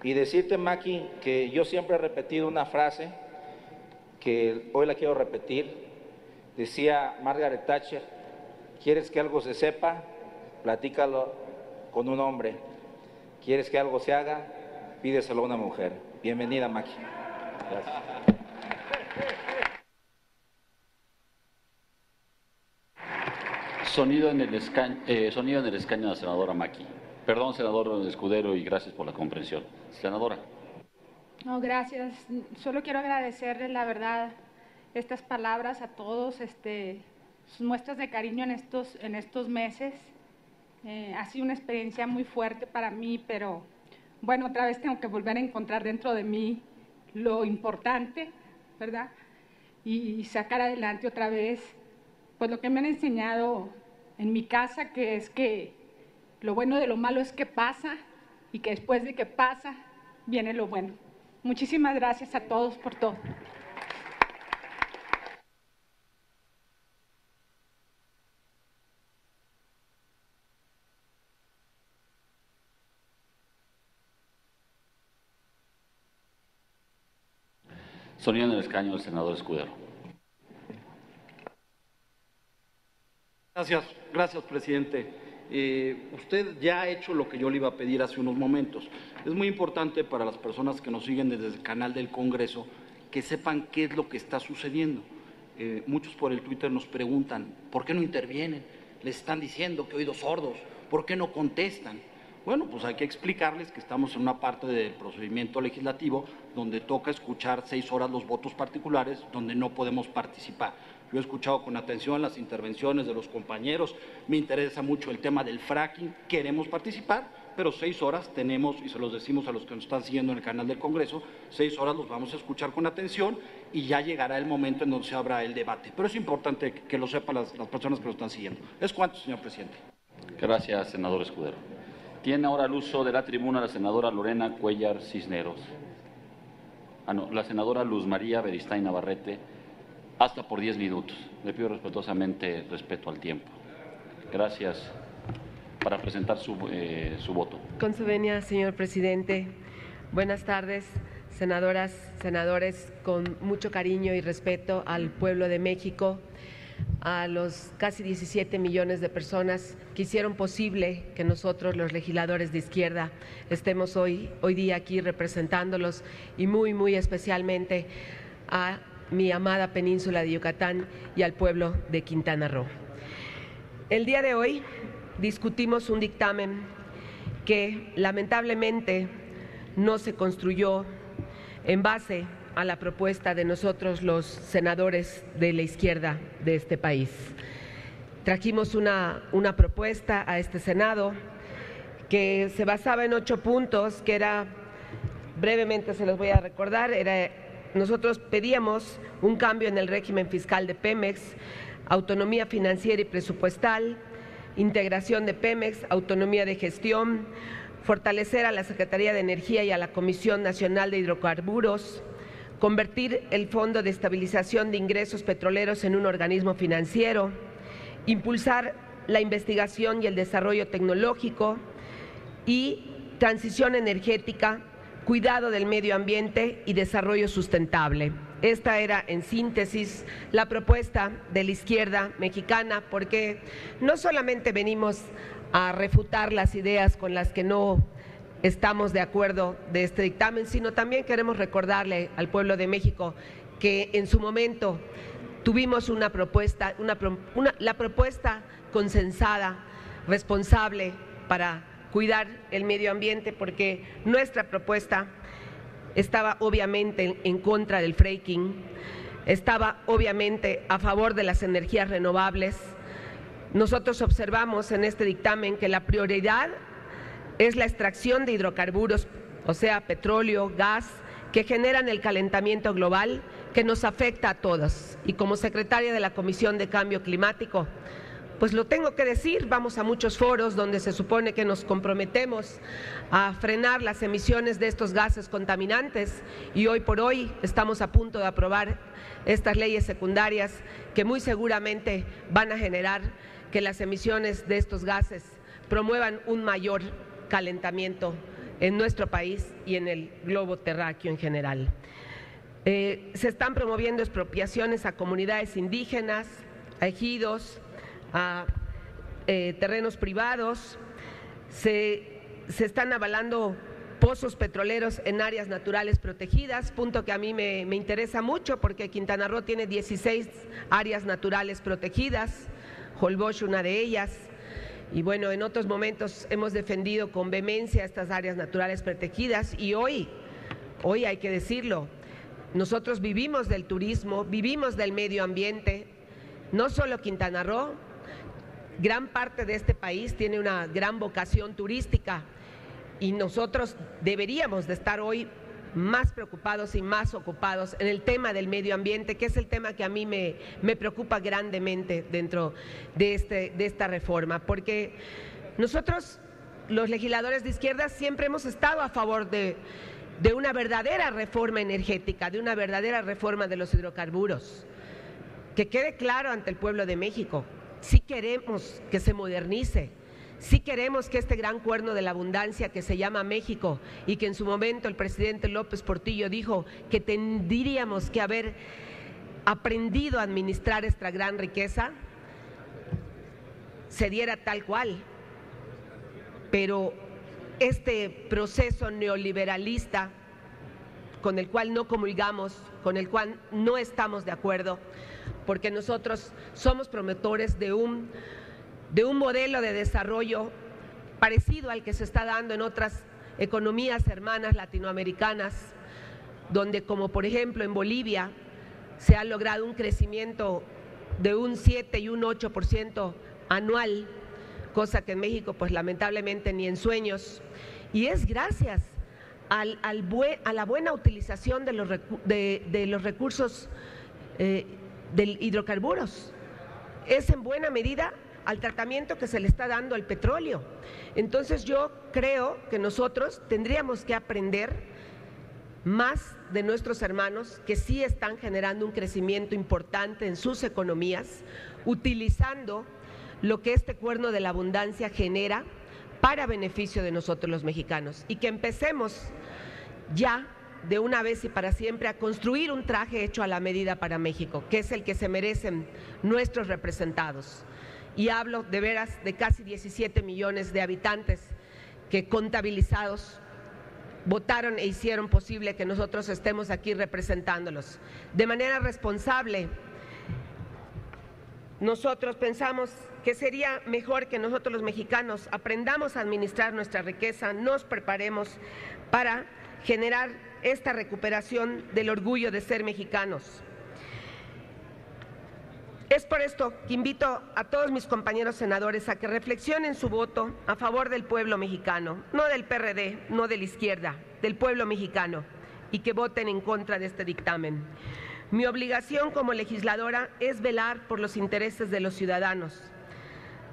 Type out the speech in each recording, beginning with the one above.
Y decirte, Maki, que yo siempre he repetido una frase que hoy la quiero repetir. Decía Margaret Thatcher: ¿quieres que algo se sepa? Platícalo con un hombre. ¿Quieres que algo se haga? Pídeselo a una mujer. Bienvenida, Maki. Gracias. Sonido en el escaño de la senadora Maki. Perdón, senador Escudero, y gracias por la comprensión. Senadora. No, gracias. Solo quiero agradecerle, la verdad, estas palabras a todos, sus muestras de cariño en estos meses. Ha sido una experiencia muy fuerte para mí, pero bueno, otra vez tengo que volver a encontrar dentro de mí lo importante, ¿verdad? Y sacar adelante otra vez, pues lo que me han enseñado en mi casa, que es que lo bueno de lo malo es que pasa y que después de que pasa viene lo bueno. Muchísimas gracias a todos por todo. Sonido en el escaño del senador Escudero. Gracias, presidente. Usted ya ha hecho lo que yo le iba a pedir hace unos momentos. Es muy importante para las personas que nos siguen desde el canal del Congreso que sepan qué es lo que está sucediendo. Muchos por el Twitter nos preguntan, ¿por qué no intervienen? Les están diciendo que oídos sordos, ¿por qué no contestan? Bueno, pues hay que explicarles que estamos en una parte del procedimiento legislativo donde toca escuchar 6 horas los votos particulares, donde no podemos participar. Yo he escuchado con atención las intervenciones de los compañeros, me interesa mucho el tema del fracking, queremos participar, pero 6 horas tenemos, y se los decimos a los que nos están siguiendo en el canal del Congreso, 6 horas los vamos a escuchar con atención y ya llegará el momento en donde se abra el debate. Pero es importante que lo sepan las personas que nos están siguiendo. ¿Es cuánto, señor presidente? Gracias, senador Escudero. Tiene ahora el uso de la tribuna la senadora Lorena Cuellar Cisneros. La senadora Luz María Beristain Navarrete, hasta por 10 minutos. Le pido respetuosamente respeto al tiempo. Gracias. Para presentar su voto. Con su venia, señor presidente. Buenas tardes, senadoras, senadores, con mucho cariño y respeto al pueblo de México, a los casi 17 millones de personas que hicieron posible que nosotros, los legisladores de izquierda, estemos hoy día aquí representándolos, y muy especialmente a mi amada península de Yucatán y al pueblo de Quintana Roo. El día de hoy discutimos un dictamen que lamentablemente no se construyó en base a la propuesta de nosotros, los senadores de la izquierda de este país. Trajimos una propuesta a este Senado que se basaba en 8 puntos, que era, brevemente se los voy a recordar, nosotros pedíamos un cambio en el régimen fiscal de Pemex, autonomía financiera y presupuestal, integración de Pemex, autonomía de gestión, fortalecer a la Secretaría de Energía y a la Comisión Nacional de Hidrocarburos, convertir el Fondo de Estabilización de Ingresos Petroleros en un organismo financiero, impulsar la investigación y el desarrollo tecnológico y transición energética, cuidado del medio ambiente y desarrollo sustentable. Esta era, en síntesis, la propuesta de la izquierda mexicana, porque no solamente venimos a refutar las ideas con las que no estamos de acuerdo de este dictamen, sino también queremos recordarle al pueblo de México que en su momento tuvimos una propuesta, la propuesta consensada, responsable para cuidar el medio ambiente, porque nuestra propuesta estaba obviamente en contra del fracking, estaba obviamente a favor de las energías renovables. Nosotros observamos en este dictamen que la prioridad es la extracción de hidrocarburos, o sea, petróleo, gas, que generan el calentamiento global que nos afecta a todos. Y como secretaria de la Comisión de Cambio Climático, pues lo tengo que decir, vamos a muchos foros donde se supone que nos comprometemos a frenar las emisiones de estos gases contaminantes, y hoy por hoy estamos a punto de aprobar estas leyes secundarias que muy seguramente van a generar que las emisiones de estos gases promuevan un mayor calentamiento en nuestro país y en el globo terráqueo en general. Se están promoviendo expropiaciones a comunidades indígenas, a ejidos, a terrenos privados, se están avalando pozos petroleros en áreas naturales protegidas, punto que a mí me interesa mucho porque Quintana Roo tiene 16 áreas naturales protegidas, Holbox una de ellas, y bueno, en otros momentos hemos defendido con vehemencia estas áreas naturales protegidas y hoy hay que decirlo, nosotros vivimos del turismo, vivimos del medio ambiente, no solo Quintana Roo, gran parte de este país tiene una gran vocación turística y nosotros deberíamos de estar hoy más preocupados y más ocupados en el tema del medio ambiente, que es el tema que a mí me preocupa grandemente dentro de esta reforma, porque nosotros, los legisladores de izquierda, siempre hemos estado a favor de una verdadera reforma energética, de una verdadera reforma de los hidrocarburos. Que quede claro ante el pueblo de México, sí queremos que se modernice, sí queremos que este gran cuerno de la abundancia que se llama México y que en su momento el presidente López Portillo dijo que tendríamos que haber aprendido a administrar esta gran riqueza, se diera tal cual. Pero este proceso neoliberalista con el cual no comulgamos, con el cual no estamos de acuerdo, porque nosotros somos promotores de un modelo de desarrollo parecido al que se está dando en otras economías hermanas latinoamericanas, donde como por ejemplo en Bolivia se ha logrado un crecimiento de un 7 y un 8% anual, cosa que en México pues lamentablemente ni en sueños, y es gracias a la buena utilización de los recursos de hidrocarburos. Es en buena medida al tratamiento que se le está dando al petróleo. Entonces yo creo que nosotros tendríamos que aprender más de nuestros hermanos que sí están generando un crecimiento importante en sus economías, utilizando lo que este cuerno de la abundancia genera para beneficio de nosotros los mexicanos, y que empecemos ya de una vez y para siempre a construir un traje hecho a la medida para México, que es el que se merecen nuestros representados. Y hablo de veras de casi 17 millones de habitantes que contabilizados votaron e hicieron posible que nosotros estemos aquí representándolos. De manera responsable, nosotros pensamos que sería mejor que nosotros los mexicanos aprendamos a administrar nuestra riqueza, nos preparemos para generar esta recuperación del orgullo de ser mexicanos. Es por esto que invito a todos mis compañeros senadores a que reflexionen su voto a favor del pueblo mexicano, no del PRD, no de la izquierda, del pueblo mexicano, y que voten en contra de este dictamen. Mi obligación como legisladora es velar por los intereses de los ciudadanos,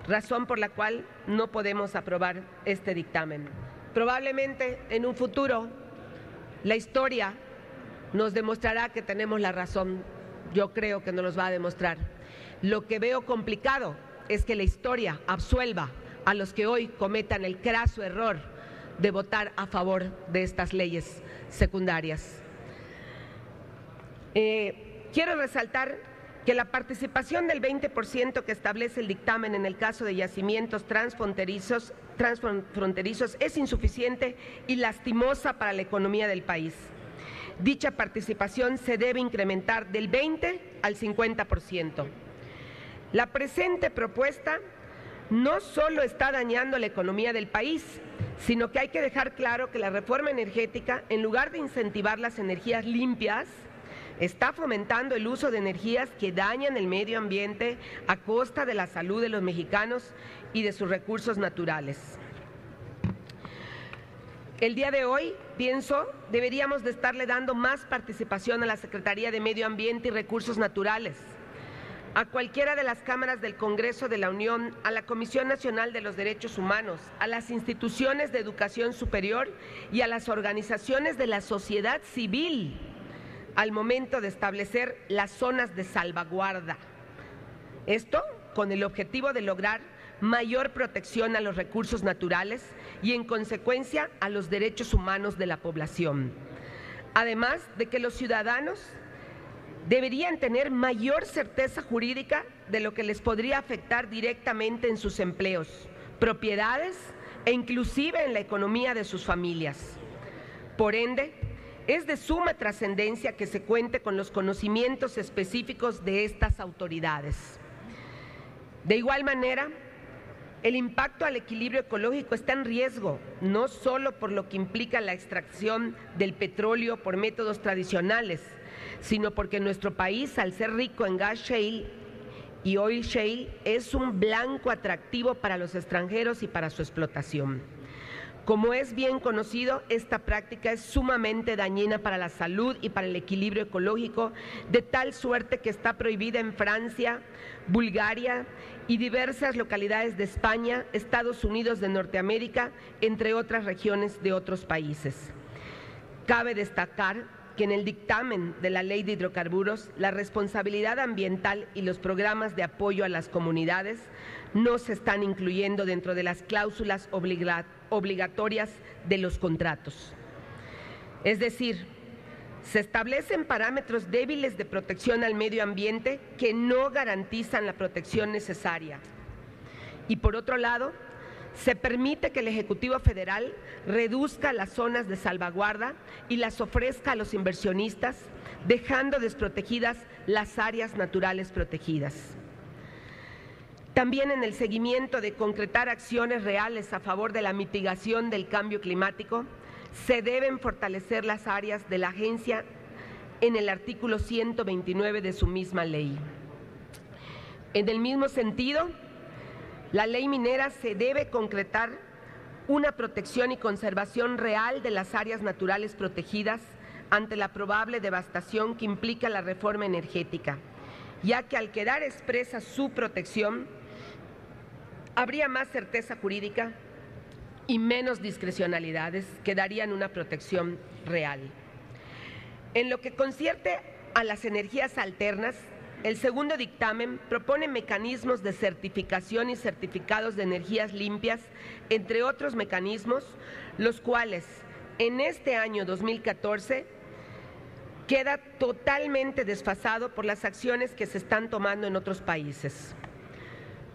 razón por la cual no podemos aprobar este dictamen. Probablemente en un futuro la historia nos demostrará que tenemos la razón. Yo creo que nos los va a demostrar. Lo que veo complicado es que la historia absuelva a los que hoy cometan el craso error de votar a favor de estas leyes secundarias. Quiero resaltar que la participación del 20% que establece el dictamen en el caso de yacimientos transfronterizos es insuficiente y lastimosa para la economía del país. Dicha participación se debe incrementar del 20 al 50%. La presente propuesta no solo está dañando la economía del país, sino que hay que dejar claro que la reforma energética, en lugar de incentivar las energías limpias, está fomentando el uso de energías que dañan el medio ambiente a costa de la salud de los mexicanos y de sus recursos naturales. El día de hoy, pienso, deberíamos de estarle dando más participación a la Secretaría de Medio Ambiente y Recursos Naturales, a cualquiera de las cámaras del Congreso de la Unión, a la Comisión Nacional de los Derechos Humanos, a las instituciones de educación superior y a las organizaciones de la sociedad civil al momento de establecer las zonas de salvaguarda. Esto con el objetivo de lograr mayor protección a los recursos naturales y, en consecuencia, a los derechos humanos de la población. Además de que los ciudadanos deberían tener mayor certeza jurídica de lo que les podría afectar directamente en sus empleos, propiedades e inclusive en la economía de sus familias. Por ende, es de suma trascendencia que se cuente con los conocimientos específicos de estas autoridades. De igual manera, el impacto al equilibrio ecológico está en riesgo, no solo por lo que implica la extracción del petróleo por métodos tradicionales, sino porque nuestro país, al ser rico en gas shale y oil shale, es un blanco atractivo para los extranjeros y para su explotación. Como es bien conocido, esta práctica es sumamente dañina para la salud y para el equilibrio ecológico, de tal suerte que está prohibida en Francia, Bulgaria y diversas localidades de España, Estados Unidos de Norteamérica, entre otras regiones de otros países. Cabe destacar que en el dictamen de la Ley de Hidrocarburos, la responsabilidad ambiental y los programas de apoyo a las comunidades no se están incluyendo dentro de las cláusulas obligatorias de los contratos. Es decir, se establecen parámetros débiles de protección al medio ambiente que no garantizan la protección necesaria. Y por otro lado, se permite que el Ejecutivo Federal reduzca las zonas de salvaguarda y las ofrezca a los inversionistas, dejando desprotegidas las áreas naturales protegidas. También en el seguimiento de concretar acciones reales a favor de la mitigación del cambio climático, se deben fortalecer las áreas de la agencia en el artículo 129 de su misma ley. En el mismo sentido, la ley minera se debe concretar una protección y conservación real de las áreas naturales protegidas ante la probable devastación que implica la reforma energética, ya que al quedar expresa su protección, habría más certeza jurídica y menos discrecionalidades que darían una protección real. En lo que concierne a las energías alternas, el segundo dictamen propone mecanismos de certificación y certificados de energías limpias, entre otros mecanismos, los cuales en este año 2014 queda totalmente desfasado por las acciones que se están tomando en otros países.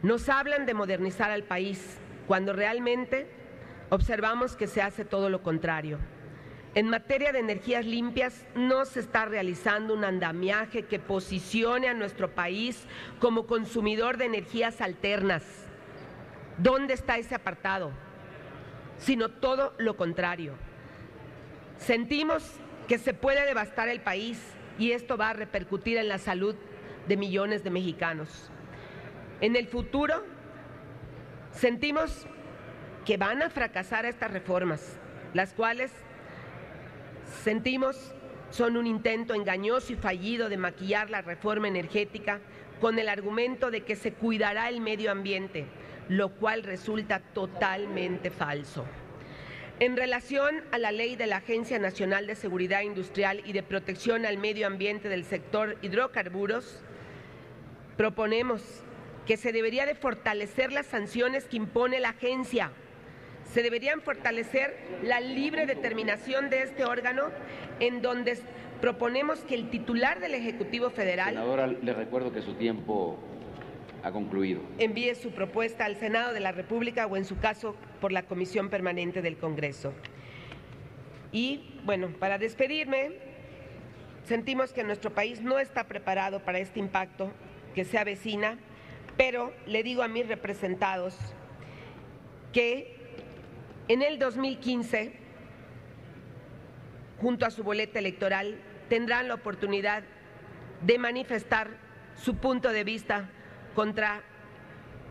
Nos hablan de modernizar al país, cuando realmente observamos que se hace todo lo contrario. En materia de energías limpias, no se está realizando un andamiaje que posicione a nuestro país como consumidor de energías alternas. ¿Dónde está ese apartado? Sino todo lo contrario. Sentimos que se puede devastar el país y esto va a repercutir en la salud de millones de mexicanos. En el futuro, sentimos que van a fracasar estas reformas, las cuales sentimos son un intento engañoso y fallido de maquillar la reforma energética con el argumento de que se cuidará el medio ambiente, lo cual resulta totalmente falso. En relación a la ley de la Agencia Nacional de Seguridad Industrial y de Protección al Medio Ambiente del sector hidrocarburos, proponemos que se debería de fortalecer las sanciones que impone la agencia. Se deberían fortalecer la libre determinación de este órgano, en donde proponemos que el titular del Ejecutivo Federal… Senadora, le recuerdo que su tiempo ha concluido. Envíe su propuesta al Senado de la República o, en su caso, por la Comisión Permanente del Congreso. Y, bueno, para despedirme, sentimos que nuestro país no está preparado para este impacto que se avecina, pero le digo a mis representados que en el 2015, junto a su boleta electoral, tendrán la oportunidad de manifestar su punto de vista contra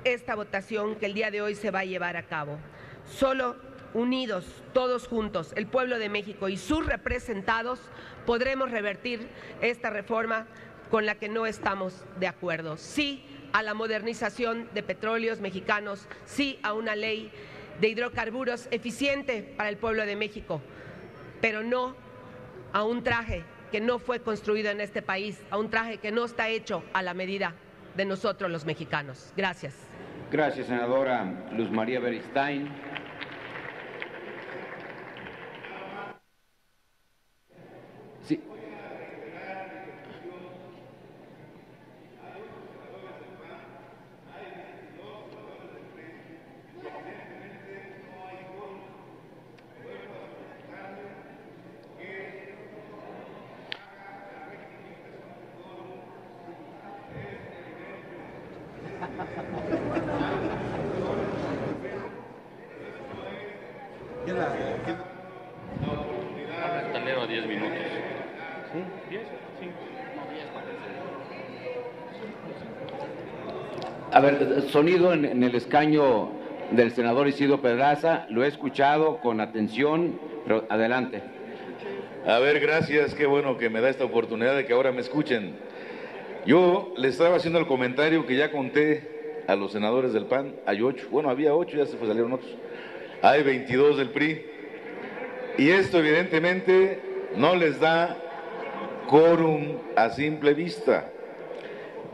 esta votación que el día de hoy se va a llevar a cabo. Solo unidos, todos juntos, el pueblo de México y sus representados, podremos revertir esta reforma con la que no estamos de acuerdo. Sí a la modernización de petróleos mexicanos, sí a una ley de hidrocarburos eficiente para el pueblo de México, pero no a un traje que no fue construido en este país, a un traje que no está hecho a la medida de nosotros los mexicanos. Gracias. Gracias, senadora Luz María Beristain. Sí. Talero, 10 minutos. A ver, sonido en el escaño del senador Isidro Pedraza. Lo he escuchado con atención, pero adelante. A ver, gracias, qué bueno que me da esta oportunidad de que ahora me escuchen. Yo le estaba haciendo el comentario que ya conté a los senadores del PAN, hay 8, bueno, había 8, ya se salieron otros, hay 22 del PRI, y esto evidentemente no les da quórum a simple vista.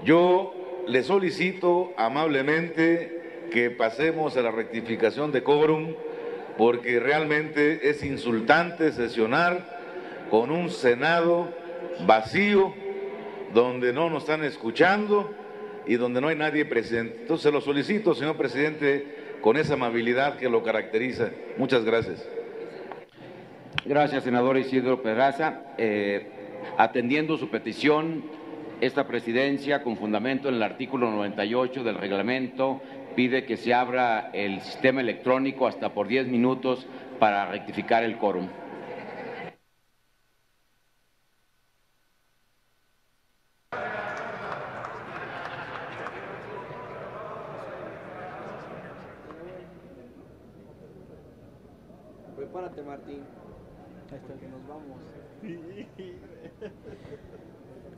Yo le solicito amablemente que pasemos a la rectificación de quórum, porque realmente es insultante sesionar con un Senado vacío, donde no nos están escuchando y donde no hay nadie presente. Entonces se lo solicito, señor presidente, con esa amabilidad que lo caracteriza. Muchas gracias. Gracias, senador Isidro Pedraza. Atendiendo su petición, esta presidencia, con fundamento en el artículo 98 del reglamento, pide que se abra el sistema electrónico hasta por 10 minutos para rectificar el quórum. Prepárate, Martín. Hasta que nos vamos.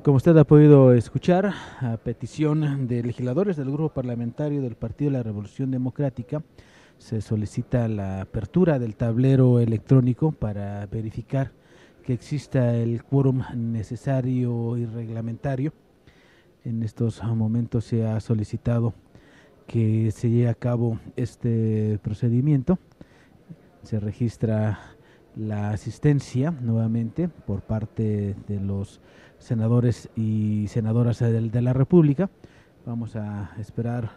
Como usted ha podido escuchar, a petición de legisladores del Grupo Parlamentario del Partido de la Revolución Democrática, se solicita la apertura del tablero electrónico para verificar que exista el quórum necesario y reglamentario. En estos momentos se ha solicitado que se lleve a cabo este procedimiento. Se registra la asistencia nuevamente por parte de los senadores y senadoras de la República. Vamos a esperar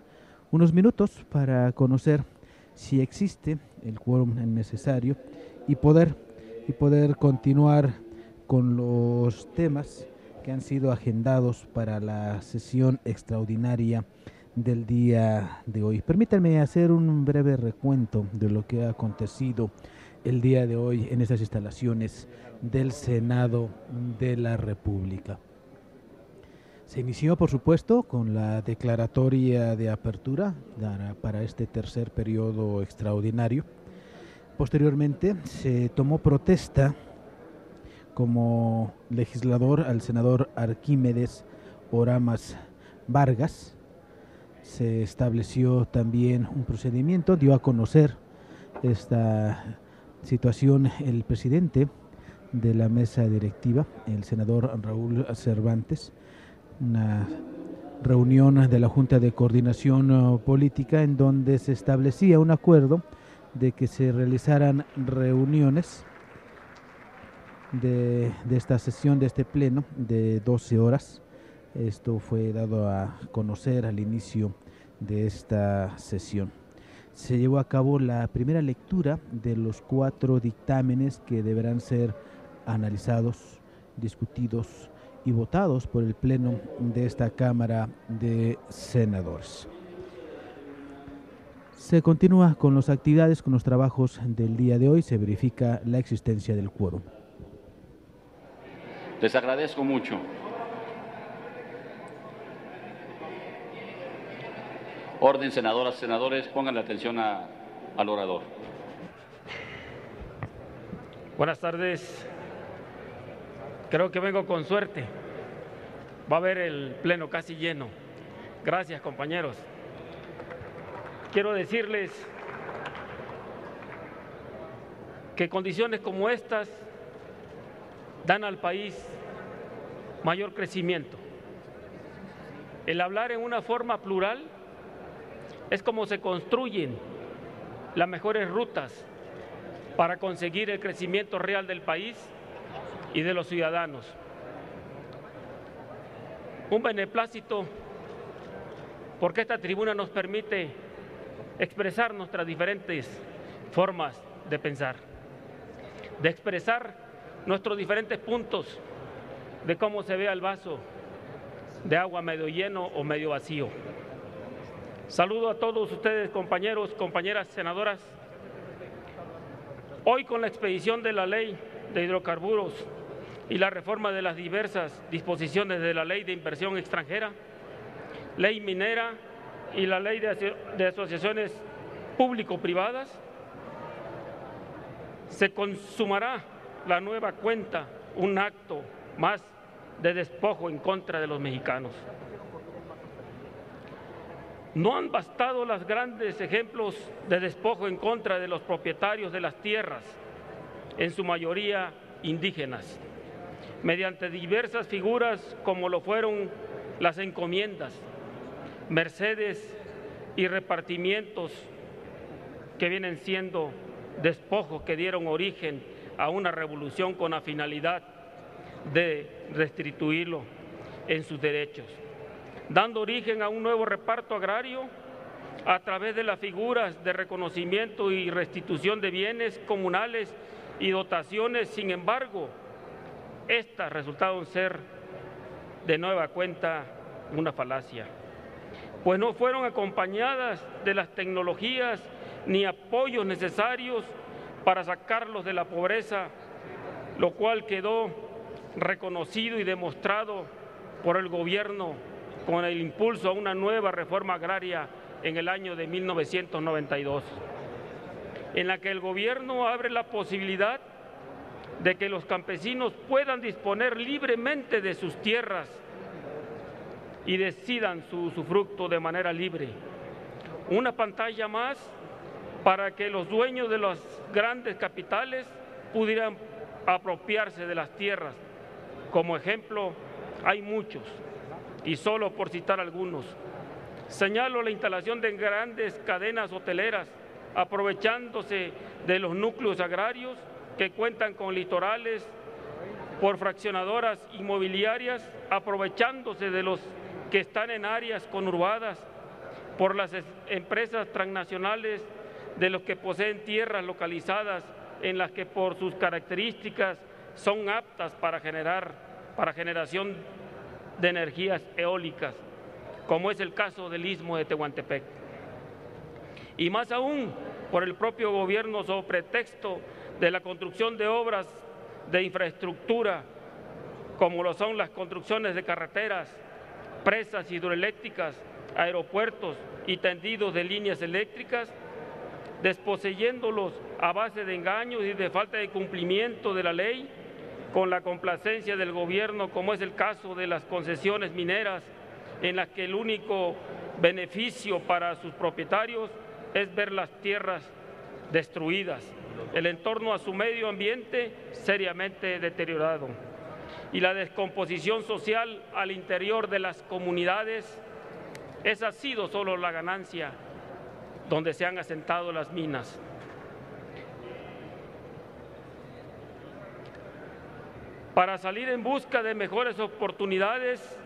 unos minutos para conocer si existe el quórum necesario y poder continuar con los temas que han sido agendados para la sesión extraordinaria del día de hoy. Permítanme hacer un breve recuento de lo que ha acontecido el día de hoy en estas instalaciones del Senado de la República. Se inició, por supuesto, con la declaratoria de apertura para este tercer periodo extraordinario. Posteriormente se tomó protesta como legislador al senador Arquímedes Oramas Vargas. Se estableció también un procedimiento, dio a conocer esta situación el presidente de la mesa directiva, el senador Raúl Cervantes, una reunión de la Junta de Coordinación Política en donde se establecía un acuerdo de que se realizaran reuniones de esta sesión, de este pleno de 12 horas. Esto fue dado a conocer al inicio de esta sesión. Se llevó a cabo la primera lectura de los 4 dictámenes que deberán ser analizados, discutidos y votados por el Pleno de esta Cámara de Senadores. Se continúa con las actividades, con los trabajos del día de hoy. Se verifica la existencia del quórum. Les agradezco mucho. Orden, senadoras, senadores, pongan la atención al orador. Buenas tardes. Creo que vengo con suerte. Va a haber el pleno casi lleno. Gracias, compañeros. Quiero decirles que condiciones como estas dan al país mayor crecimiento. El hablar en una forma plural es como se construyen las mejores rutas para conseguir el crecimiento real del país y de los ciudadanos. Un beneplácito porque esta tribuna nos permite expresar nuestras diferentes formas de pensar, de expresar nuestros diferentes puntos de cómo se ve el vaso de agua medio lleno o medio vacío. Saludo a todos ustedes, compañeros, compañeras senadoras. Hoy, con la expedición de la Ley de Hidrocarburos y la reforma de las diversas disposiciones de la Ley de Inversión Extranjera, Ley Minera y la Ley de Asociaciones Público-Privadas, se consumará la nueva cuenta, un acto más de despojo en contra de los mexicanos. No han bastado los grandes ejemplos de despojo en contra de los propietarios de las tierras, en su mayoría indígenas, mediante diversas figuras como lo fueron las encomiendas, mercedes y repartimientos que vienen siendo despojos que dieron origen a una revolución con la finalidad de restituirlo en sus derechos, dando origen a un nuevo reparto agrario a través de las figuras de reconocimiento y restitución de bienes comunales y dotaciones. Sin embargo, estas resultaron ser de nueva cuenta una falacia, pues no fueron acompañadas de las tecnologías ni apoyos necesarios para sacarlos de la pobreza, lo cual quedó reconocido y demostrado por el gobierno con el impulso a una nueva reforma agraria en el año de 1992, en la que el gobierno abre la posibilidad de que los campesinos puedan disponer libremente de sus tierras y decidan su usufructo de manera libre. Una pantalla más para que los dueños de los grandes capitales pudieran apropiarse de las tierras. Como ejemplo, hay muchos, y solo por citar algunos. Señalo la instalación de grandes cadenas hoteleras, aprovechándose de los núcleos agrarios que cuentan con litorales, por fraccionadoras inmobiliarias, aprovechándose de los que están en áreas conurbadas, por las empresas transnacionales de los que poseen tierras localizadas en las que por sus características son aptas para generación de energías eólicas, como es el caso del Istmo de Tehuantepec. Y más aún, por el propio gobierno, sobre pretexto de la construcción de obras de infraestructura, como lo son las construcciones de carreteras, presas hidroeléctricas, aeropuertos y tendidos de líneas eléctricas, desposeyéndolos a base de engaños y de falta de cumplimiento de la ley, con la complacencia del gobierno, como es el caso de las concesiones mineras, en las que el único beneficio para sus propietarios es ver las tierras destruidas, el entorno a su medio ambiente seriamente deteriorado y la descomposición social al interior de las comunidades. Esa ha sido solo la ganancia donde se han asentado las minas. Para salir en busca de mejores oportunidades,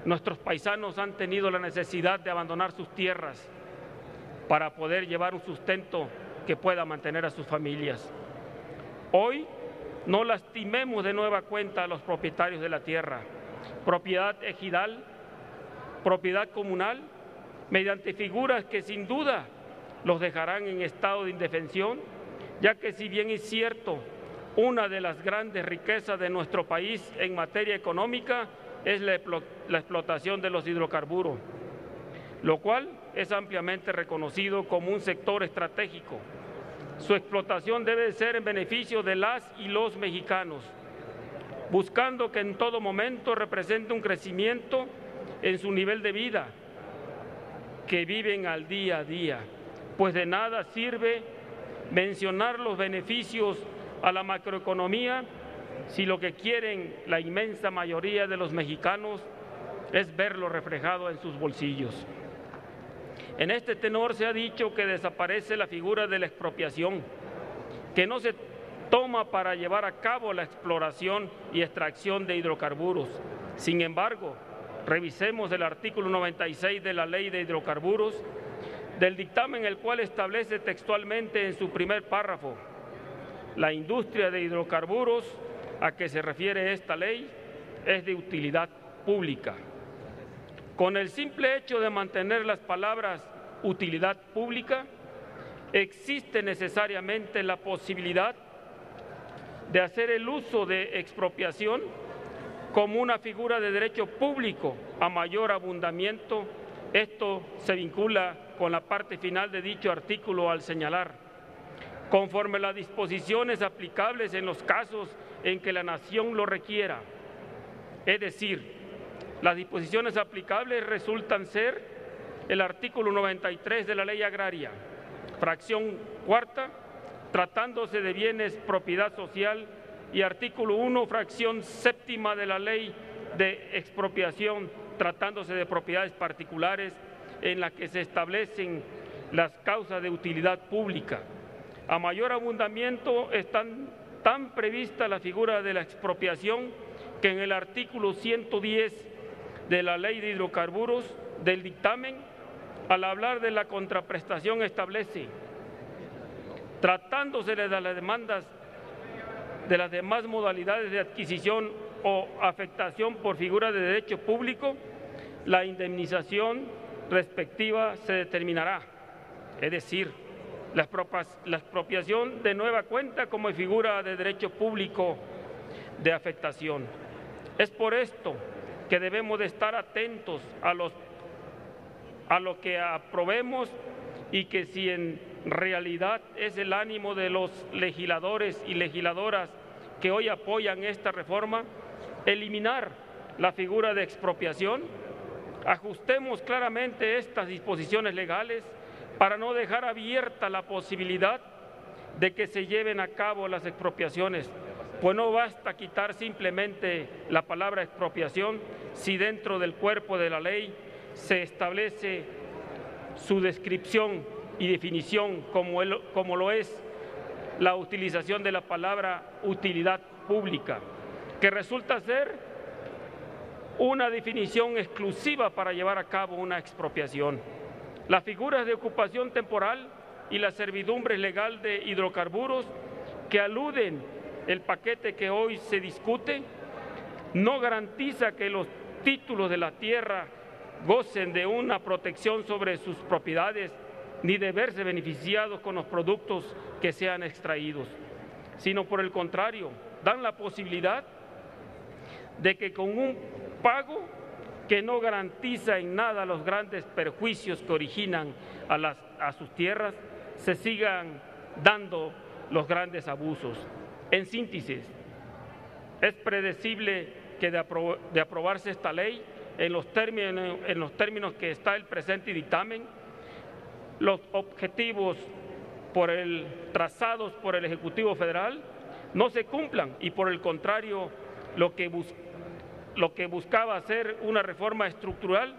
nuestros paisanos han tenido la necesidad de abandonar sus tierras para poder llevar un sustento que pueda mantener a sus familias. Hoy no lastimemos de nueva cuenta a los propietarios de la tierra, propiedad ejidal, propiedad comunal, mediante figuras que sin duda los dejarán en estado de indefensión, ya que si bien es cierto, una de las grandes riquezas de nuestro país en materia económica es la explotación de los hidrocarburos, lo cual es ampliamente reconocido como un sector estratégico. Su explotación debe ser en beneficio de las y los mexicanos, buscando que en todo momento represente un crecimiento en su nivel de vida, que viven al día a día, pues de nada sirve mencionar los beneficios a la macroeconomía si lo que quieren la inmensa mayoría de los mexicanos es verlo reflejado en sus bolsillos. En este tenor se ha dicho que desaparece la figura de la expropiación, que no se toma para llevar a cabo la exploración y extracción de hidrocarburos. Sin embargo, revisemos el artículo 96 de la Ley de Hidrocarburos, del dictamen el cual establece textualmente en su primer párrafo: la industria de hidrocarburos a que se refiere esta ley es de utilidad pública. Con el simple hecho de mantener las palabras utilidad pública, existe necesariamente la posibilidad de hacer el uso de expropiación como una figura de derecho público a mayor abundamiento. Esto se vincula con la parte final de dicho artículo al señalar: conforme las disposiciones aplicables en los casos en que la nación lo requiera. Es decir, las disposiciones aplicables resultan ser el artículo 93 de la Ley Agraria, fracción cuarta, tratándose de bienes propiedad social, y artículo 1, fracción séptima de la Ley de Expropiación, tratándose de propiedades particulares, en la que se establecen las causas de utilidad pública. A mayor abundamiento están tan prevista la figura de la expropiación que en el artículo 110 de la Ley de Hidrocarburos del dictamen, al hablar de la contraprestación, establece: tratándose de las demandas de las demás modalidades de adquisición o afectación por figura de derecho público, la indemnización respectiva se determinará. Es decir, la expropiación de nueva cuenta como figura de derecho público de afectación. Es por esto que debemos de estar atentos a lo que aprobemos, y que si en realidad es el ánimo de los legisladores y legisladoras que hoy apoyan esta reforma, eliminar la figura de expropiación, ajustemos claramente estas disposiciones legales para no dejar abierta la posibilidad de que se lleven a cabo las expropiaciones, pues no basta quitar simplemente la palabra expropiación si dentro del cuerpo de la ley se establece su descripción y definición, como lo es la utilización de la palabra utilidad pública, que resulta ser una definición exclusiva para llevar a cabo una expropiación. Las figuras de ocupación temporal y la servidumbre legal de hidrocarburos que aluden el paquete que hoy se discute no garantiza que los títulos de la tierra gocen de una protección sobre sus propiedades, ni de verse beneficiados con los productos que sean extraídos, sino por el contrario, dan la posibilidad de que con un pago que no garantiza en nada los grandes perjuicios que originan a sus tierras, se sigan dando los grandes abusos. En síntesis, es predecible que de aprobarse esta ley en los términos que está el presente dictamen, los objetivos trazados por el Ejecutivo Federal no se cumplan, y por el contrario, lo que buscaba hacer una reforma estructural,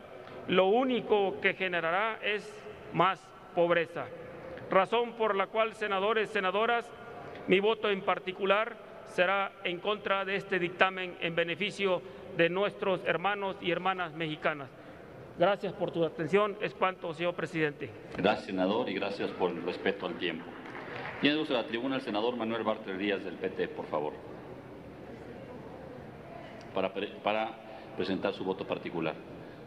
lo único que generará es más pobreza. Razón por la cual, senadores, senadoras, mi voto en particular será en contra de este dictamen en beneficio de nuestros hermanos y hermanas mexicanas. Gracias por tu atención. Es cuanto, señor presidente. Gracias, senador, y gracias por el respeto al tiempo. Tiene uso de la tribuna el senador Manuel Bartlett Díaz del PT, por favor, para presentar su voto particular.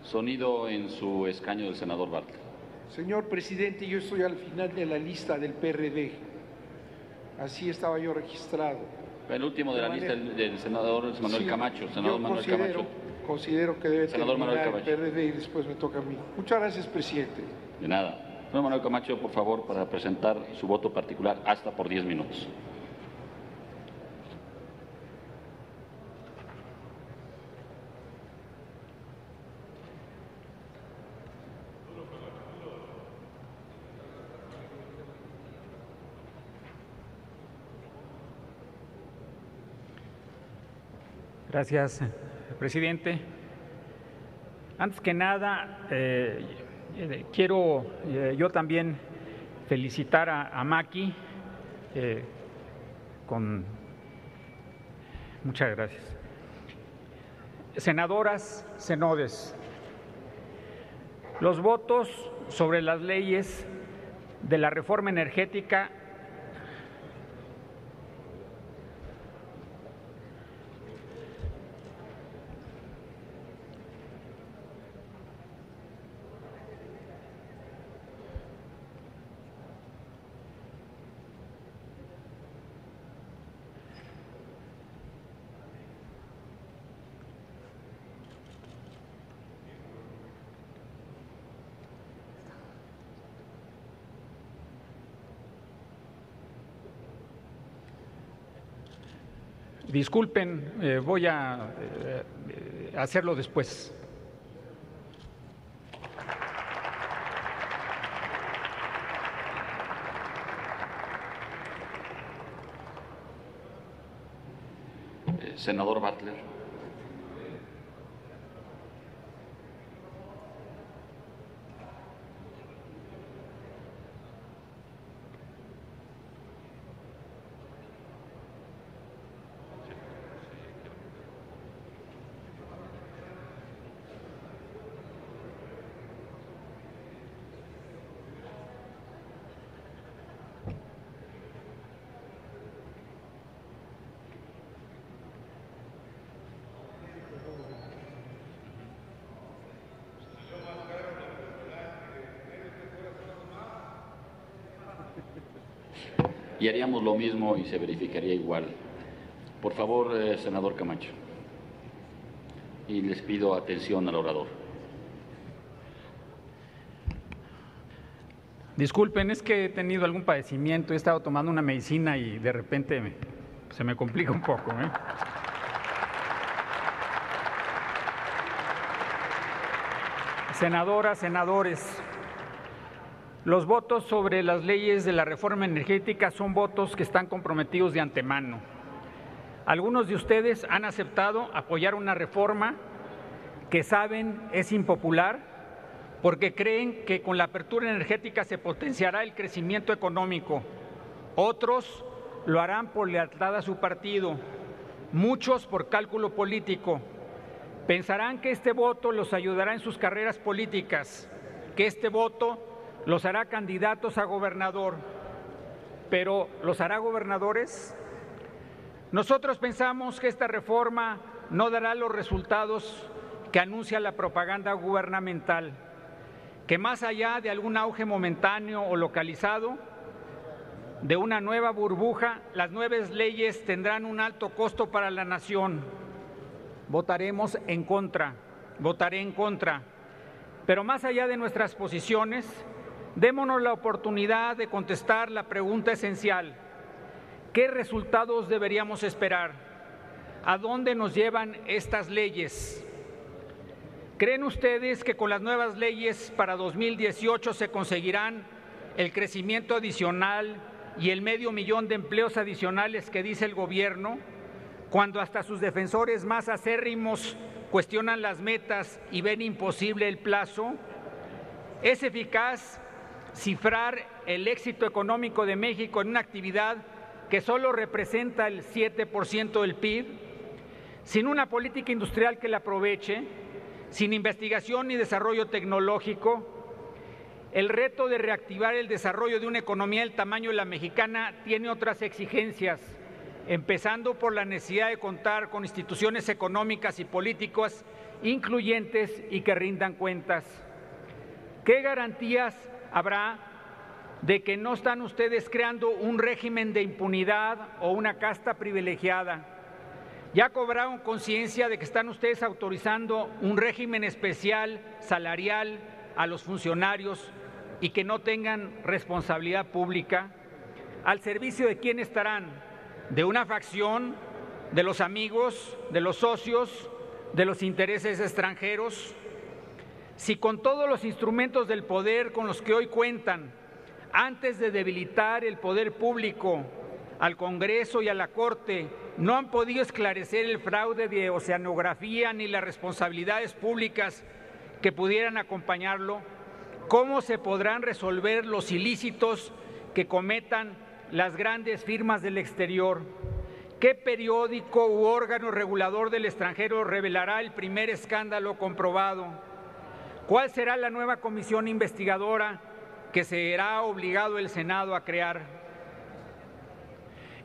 Sonido en su escaño del senador Bartlett. Señor presidente, yo estoy al final de la lista del PRD. Así estaba yo registrado. El último de la lista del senador es Manuel Camacho. Senador Manuel Camacho. Considero que debe senador terminar Manuel el PRD y después me toca a mí. Muchas gracias, presidente. De nada. Senador Manuel Camacho, por favor, para presentar su voto particular hasta por 10 minutos. Gracias, presidente. Antes que nada, Quiero yo también felicitar a Maki muchas gracias. Senadoras, senadores, los votos sobre las leyes de la reforma energética disculpen, voy a hacerlo después. Senador Butler. Y haríamos lo mismo y se verificaría igual. Por favor, senador Camacho. Y les pido atención al orador. Disculpen, es que he tenido algún padecimiento, he estado tomando una medicina y de repente se me complica un poco. Senadoras, senadores, los votos sobre las leyes de la reforma energética son votos que están comprometidos de antemano. Algunos de ustedes han aceptado apoyar una reforma que saben es impopular porque creen que con la apertura energética se potenciará el crecimiento económico. Otros lo harán por lealtad a su partido, muchos por cálculo político. Pensarán que este voto los ayudará en sus carreras políticas, que este voto los hará candidatos a gobernador, pero ¿los hará gobernadores? Nosotros pensamos que esta reforma no dará los resultados que anuncia la propaganda gubernamental, que más allá de algún auge momentáneo o localizado, de una nueva burbuja, las nuevas leyes tendrán un alto costo para la nación. Votaremos en contra, votaré en contra, pero más allá de nuestras posiciones, démonos la oportunidad de contestar la pregunta esencial: ¿qué resultados deberíamos esperar? ¿A dónde nos llevan estas leyes? ¿Creen ustedes que con las nuevas leyes para 2018 se conseguirán el crecimiento adicional y el 500,000 de empleos adicionales que dice el gobierno, cuando hasta sus defensores más acérrimos cuestionan las metas y ven imposible el plazo? ¿Es eficaz cifrar el éxito económico de México en una actividad que solo representa el 7% del PIB, sin una política industrial que la aproveche, sin investigación y desarrollo tecnológico? El reto de reactivar el desarrollo de una economía del tamaño de la mexicana tiene otras exigencias, empezando por la necesidad de contar con instituciones económicas y políticas incluyentes y que rindan cuentas. ¿Qué garantías habrá de que no están ustedes creando un régimen de impunidad o una casta privilegiada? ¿Ya cobraron conciencia de que están ustedes autorizando un régimen especial salarial a los funcionarios y que no tengan responsabilidad pública? ¿Al servicio de quién estarán? ¿De una facción? ¿De los amigos? ¿De los socios? ¿De los intereses extranjeros? Si con todos los instrumentos del poder con los que hoy cuentan, antes de debilitar el poder público, al Congreso y a la Corte, no han podido esclarecer el fraude de oceanografía ni las responsabilidades públicas que pudieran acompañarlo, ¿Cómo se podrán resolver los ilícitos que cometan las grandes firmas del exterior? ¿Qué periódico u órgano regulador del extranjero revelará el primer escándalo comprobado? ¿Cuál será la nueva comisión investigadora que será obligado el Senado a crear?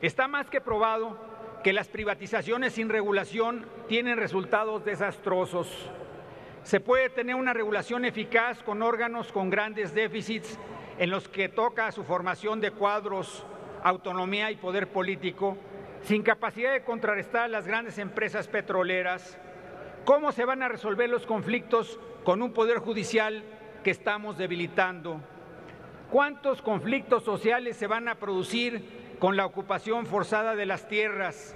Está más que probado que las privatizaciones sin regulación tienen resultados desastrosos. Se puede tener una regulación eficaz con órganos con grandes déficits en los que toca su formación de cuadros, autonomía y poder político, sin capacidad de contrarrestar a las grandes empresas petroleras. ¿Cómo se van a resolver los conflictos con un poder judicial que estamos debilitando? ¿Cuántos conflictos sociales se van a producir con la ocupación forzada de las tierras?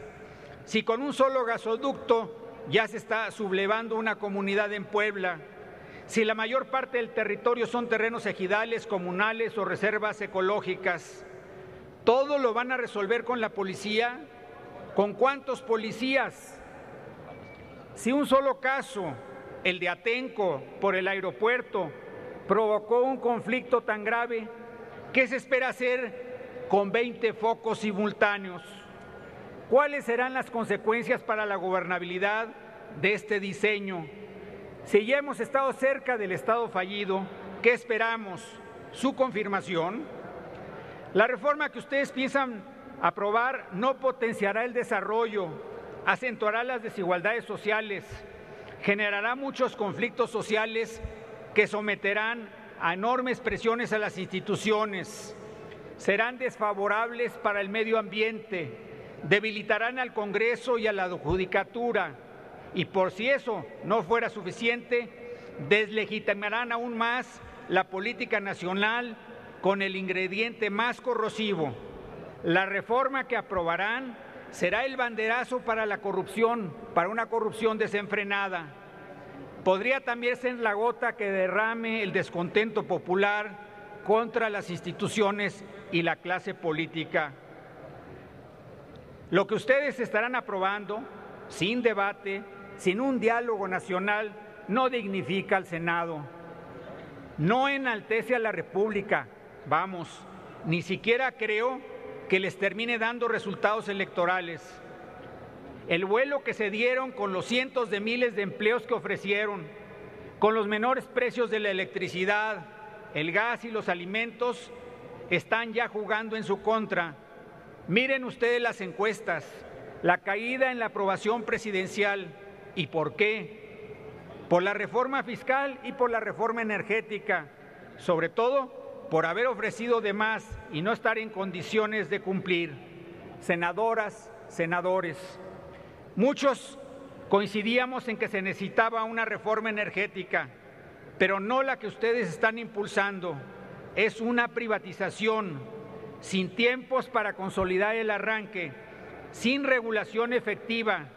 Si con un solo gasoducto ya se está sublevando una comunidad en Puebla, si la mayor parte del territorio son terrenos ejidales, comunales o reservas ecológicas, ¿todo lo van a resolver con la policía? ¿Con cuántos policías? Si un solo caso, el de Atenco por el aeropuerto, provocó un conflicto tan grave, ¿qué se espera hacer con 20 focos simultáneos? ¿Cuáles serán las consecuencias para la gobernabilidad de este diseño? Si ya hemos estado cerca del Estado fallido, ¿qué esperamos? ¿Su confirmación? La reforma que ustedes piensan aprobar no potenciará el desarrollo, acentuará las desigualdades sociales, generará muchos conflictos sociales que someterán a enormes presiones a las instituciones, serán desfavorables para el medio ambiente, debilitarán al Congreso y a la Judicatura y, por si eso no fuera suficiente, deslegitimarán aún más la política nacional con el ingrediente más corrosivo. La reforma que aprobarán será el banderazo para la corrupción, para una corrupción desenfrenada. Podría también ser la gota que derrame el descontento popular contra las instituciones y la clase política. Lo que ustedes estarán aprobando, sin debate, sin un diálogo nacional, no dignifica al Senado, no enaltece a la República, vamos, ni siquiera creo que les termine dando resultados electorales. El vuelo que se dieron con los cientos de miles de empleos que ofrecieron, con los menores precios de la electricidad, el gas y los alimentos, están ya jugando en su contra. Miren ustedes las encuestas, la caída en la aprobación presidencial. ¿Y por qué? Por la reforma fiscal y por la reforma energética, sobre todo por haber ofrecido de más y no estar en condiciones de cumplir. Senadoras, senadores, muchos coincidíamos en que se necesitaba una reforma energética, pero no la que ustedes están impulsando. Es una privatización, sin tiempos para consolidar el arranque, sin regulación efectiva,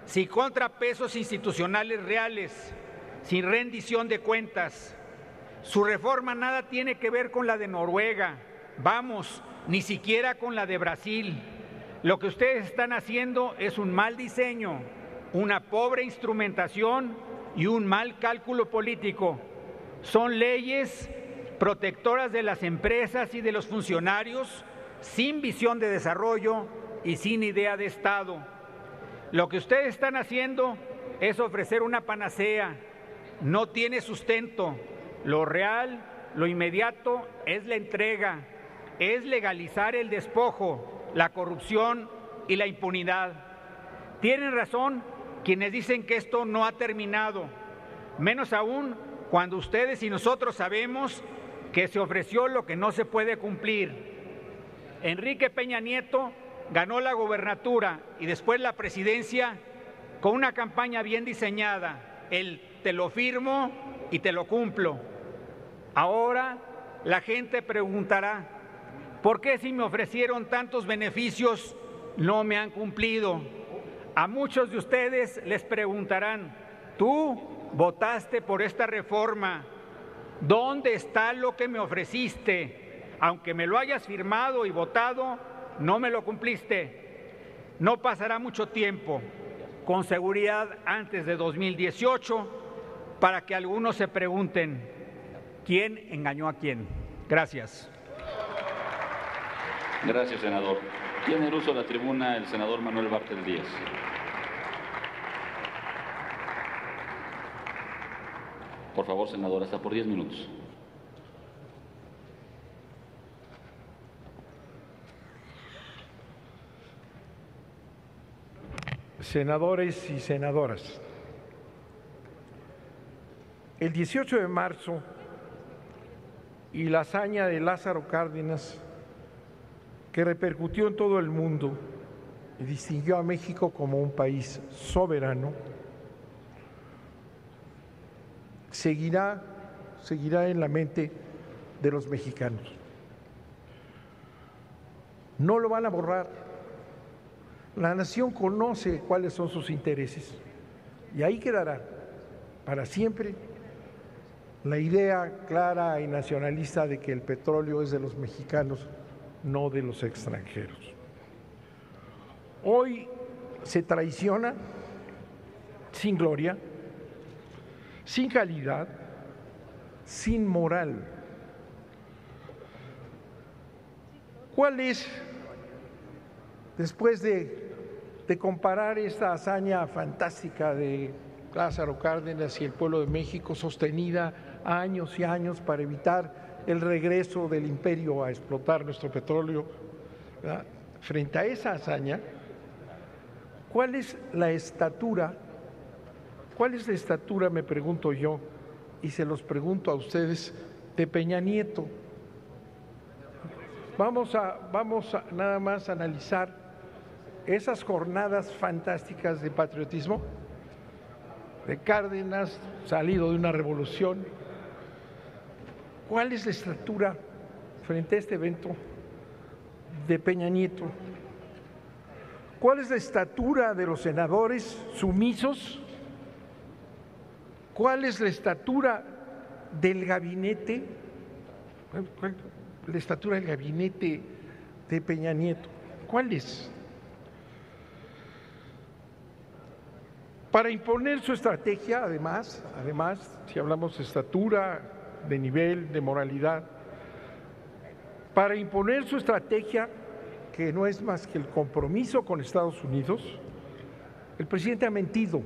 sin contrapesos institucionales reales, sin rendición de cuentas. Su reforma nada tiene que ver con la de Noruega, vamos, ni siquiera con la de Brasil. Lo que ustedes están haciendo es un mal diseño, una pobre instrumentación y un mal cálculo político. Son leyes protectoras de las empresas y de los funcionarios, sin visión de desarrollo y sin idea de Estado. Lo que ustedes están haciendo es ofrecer una panacea, no tiene sustento. Lo real, lo inmediato es la entrega, es legalizar el despojo, la corrupción y la impunidad. Tienen razón quienes dicen que esto no ha terminado, menos aún cuando ustedes y nosotros sabemos que se ofreció lo que no se puede cumplir. Enrique Peña Nieto ganó la gobernatura y después la presidencia con una campaña bien diseñada, el te lo firmo y te lo cumplo. Ahora la gente preguntará, ¿por qué si me ofrecieron tantos beneficios no me han cumplido? A muchos de ustedes les preguntarán, tú votaste por esta reforma, ¿dónde está lo que me ofreciste? Aunque me lo hayas firmado y votado, no me lo cumpliste. No pasará mucho tiempo, con seguridad antes de 2018, para que algunos se pregunten, quién engañó a quién. Gracias. Gracias, senador. Tiene el uso de la tribuna el senador Manuel Bartlett Díaz. Por favor, senador, hasta por 10 minutos. Senadores y senadoras, el 18 de marzo y la hazaña de Lázaro Cárdenas, que repercutió en todo el mundo y distinguió a México como un país soberano, seguirá en la mente de los mexicanos. No lo van a borrar. La nación conoce cuáles son sus intereses y ahí quedará para siempre la idea clara y nacionalista de que el petróleo es de los mexicanos, no de los extranjeros. Hoy se traiciona sin gloria, sin calidad, sin moral. ¿Cuál es, después de comparar esta hazaña fantástica de Lázaro Cárdenas y el pueblo de México, sostenida años y años para evitar el regreso del imperio a explotar nuestro petróleo, ¿verdad? Frente a esa hazaña, ¿cuál es la estatura? ¿Cuál es la estatura, me pregunto yo, y se los pregunto a ustedes, de Peña Nieto? Vamos a nada más analizar esas jornadas fantásticas de patriotismo de Cárdenas, salido de una revolución. ¿Cuál es la estatura frente a este evento de Peña Nieto? ¿Cuál es la estatura de los senadores sumisos? ¿Cuál es la estatura del gabinete? La estatura del gabinete de Peña Nieto. ¿Cuál es? Para imponer su estrategia, además, si hablamos de estatura, de nivel, de moralidad, para imponer su estrategia, que no es más que el compromiso con Estados Unidos, el presidente ha mentido,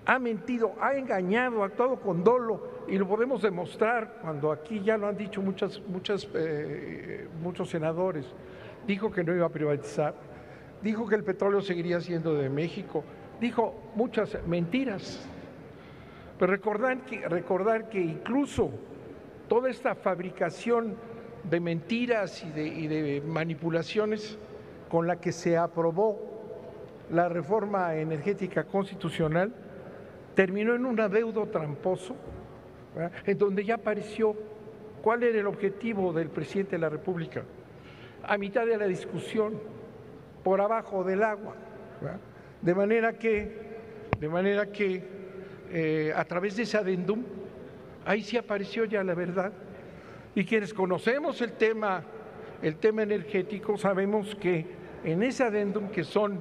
ha engañado, ha actuado con dolo, y lo podemos demostrar cuando aquí ya lo han dicho muchos senadores. Dijo que no iba a privatizar, dijo que el petróleo seguiría siendo de México, dijo muchas mentiras. Pero recordar que incluso toda esta fabricación de mentiras y de manipulaciones con la que se aprobó la reforma energética constitucional terminó en un adeudo tramposo, ¿verdad?, en donde ya apareció cuál era el objetivo del presidente de la República. A mitad de la discusión, por abajo del agua, ¿verdad? De manera que a través de ese adendum, ahí sí apareció ya la verdad. Y quienes conocemos el tema energético, sabemos que en ese adendum, que son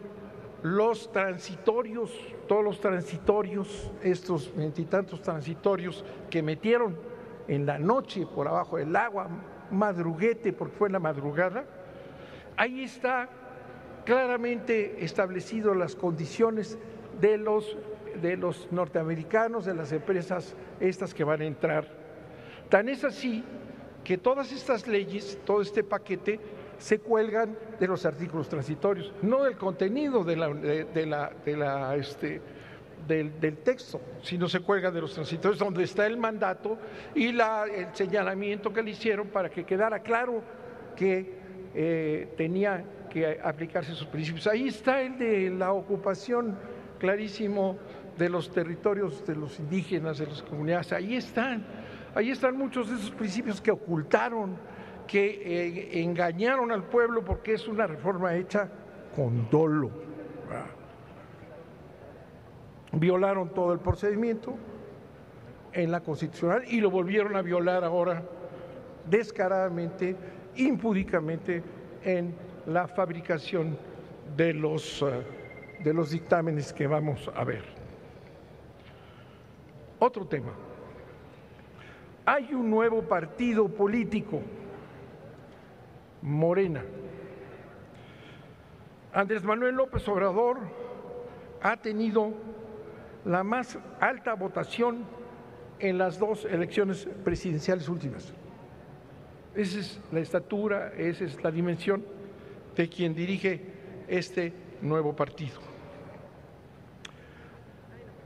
los transitorios, todos los transitorios, estos veintitantos transitorios que metieron en la noche por abajo del agua, madruguete, porque fue en la madrugada, ahí está claramente establecido las condiciones de los norteamericanos, de las empresas estas que van a entrar. Tan es así que todas estas leyes, todo este paquete, se cuelgan de los artículos transitorios, no del contenido del texto, sino se cuelgan de los transitorios, donde está el mandato y el señalamiento que le hicieron para que quedara claro que tenía que aplicarse sus principios. Ahí está el de la ocupación, clarísimo, de los territorios de los indígenas, de las comunidades. Ahí están muchos de esos principios que ocultaron, que engañaron al pueblo, porque es una reforma hecha con dolo. Violaron todo el procedimiento en la Constitucional y lo volvieron a violar ahora descaradamente, impúdicamente, en la fabricación de los dictámenes que vamos a ver. Otro tema. Hay un nuevo partido político, Morena. Andrés Manuel López Obrador ha tenido la más alta votación en las 2 elecciones presidenciales últimas. Esa es la estatura, esa es la dimensión de quien dirige este nuevo partido.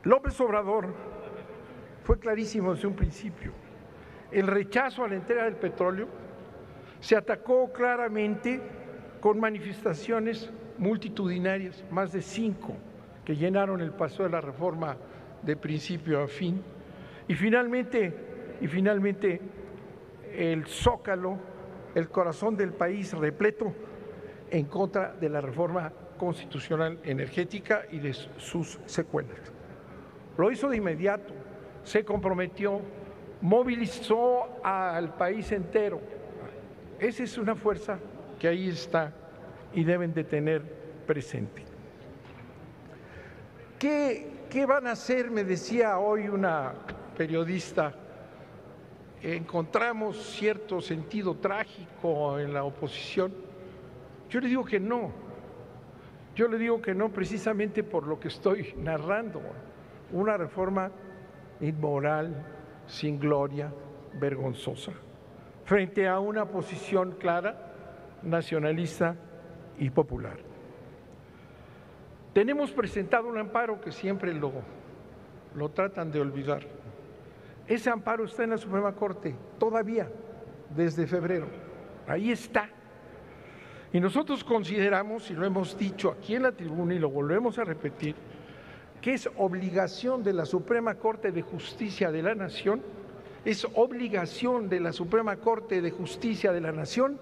López Obrador fue clarísimo desde un principio. El rechazo a la entrega del petróleo se atacó claramente con manifestaciones multitudinarias, más de 5, que llenaron el Paseo de la Reforma de principio a fin, y finalmente el Zócalo, el corazón del país repleto en contra de la reforma constitucional energética y de sus secuelas. Lo hizo de inmediato, se comprometió, movilizó al país entero. Esa es una fuerza que ahí está y deben de tener presente. ¿Qué van a hacer? Me decía hoy una periodista. Encontramos cierto sentido trágico en la oposición. Yo le digo que no. Yo le digo que no precisamente por lo que estoy narrando. Una reforma inmoral, sin gloria, vergonzosa, frente a una posición clara, nacionalista y popular. Tenemos presentado un amparo que siempre lo tratan de olvidar. Ese amparo está en la Suprema Corte todavía desde febrero. Ahí está. Y nosotros consideramos, y lo hemos dicho aquí en la tribuna y lo volvemos a repetir, que es obligación de la Suprema Corte de Justicia de la Nación, es obligación de la Suprema Corte de Justicia de la Nación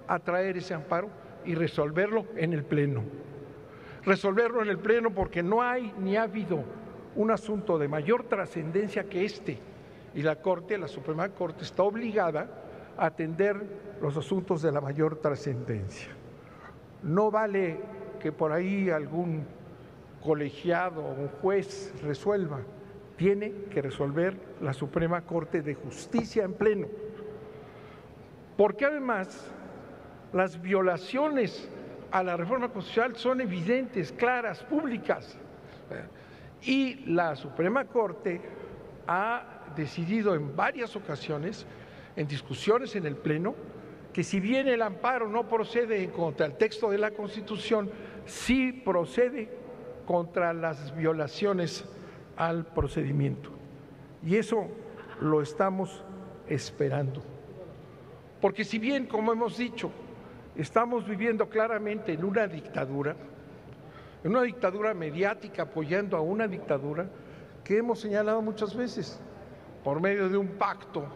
a traer ese amparo y resolverlo en el Pleno. Resolverlo en el Pleno porque no hay ni ha habido un asunto de mayor trascendencia que este. Y la Corte, la Suprema Corte, está obligada a atender los asuntos de la mayor trascendencia. No vale que por ahí algún colegiado o un juez resuelva, tiene que resolver la Suprema Corte de Justicia en pleno. Porque además las violaciones a la reforma constitucional son evidentes, claras, públicas. Y la Suprema Corte ha decidido en varias ocasiones, en discusiones en el Pleno, que si bien el amparo no procede contra el texto de la Constitución, sí procede contra las violaciones al procedimiento. Y eso lo estamos esperando. Porque si bien, como hemos dicho, estamos viviendo claramente en una dictadura mediática apoyando a una dictadura que hemos señalado muchas veces, por medio de un pacto,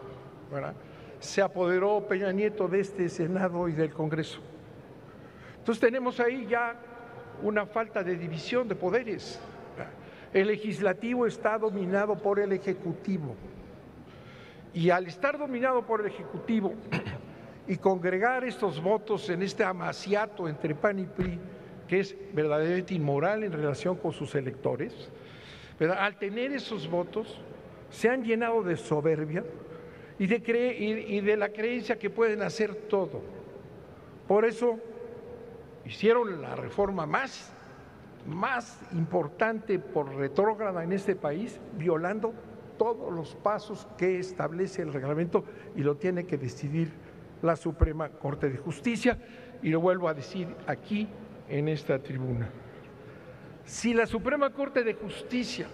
¿verdad? Se apoderó Peña Nieto de este Senado y del Congreso. Entonces tenemos ahí ya una falta de división de poderes. El legislativo está dominado por el ejecutivo. Y al estar dominado por el ejecutivo y congregar estos votos en este amaciato entre PAN y PRI, que es verdaderamente inmoral en relación con sus electores, ¿verdad? Al tener esos votos, se han llenado de soberbia y de la creencia que pueden hacer todo. Por eso hicieron la reforma más importante por retrógrada en este país, violando todos los pasos que establece el reglamento y lo tiene que decidir la Suprema Corte de Justicia, y lo vuelvo a decir aquí en esta tribuna. Si la Suprema Corte de Justicia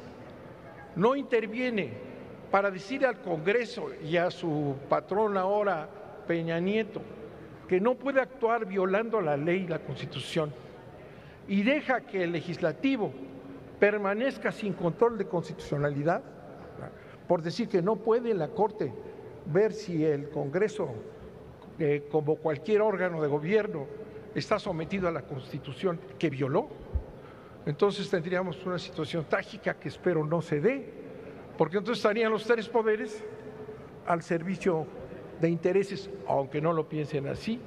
no interviene para decir al Congreso y a su patrón ahora, Peña Nieto, que no puede actuar violando la ley y la Constitución, y deja que el legislativo permanezca sin control de constitucionalidad, por decir que no puede la Corte ver si el Congreso, como cualquier órgano de gobierno, está sometido a la Constitución que violó, entonces tendríamos una situación trágica que espero no se dé, porque entonces estarían los tres poderes al servicio de intereses, aunque no lo piensen así,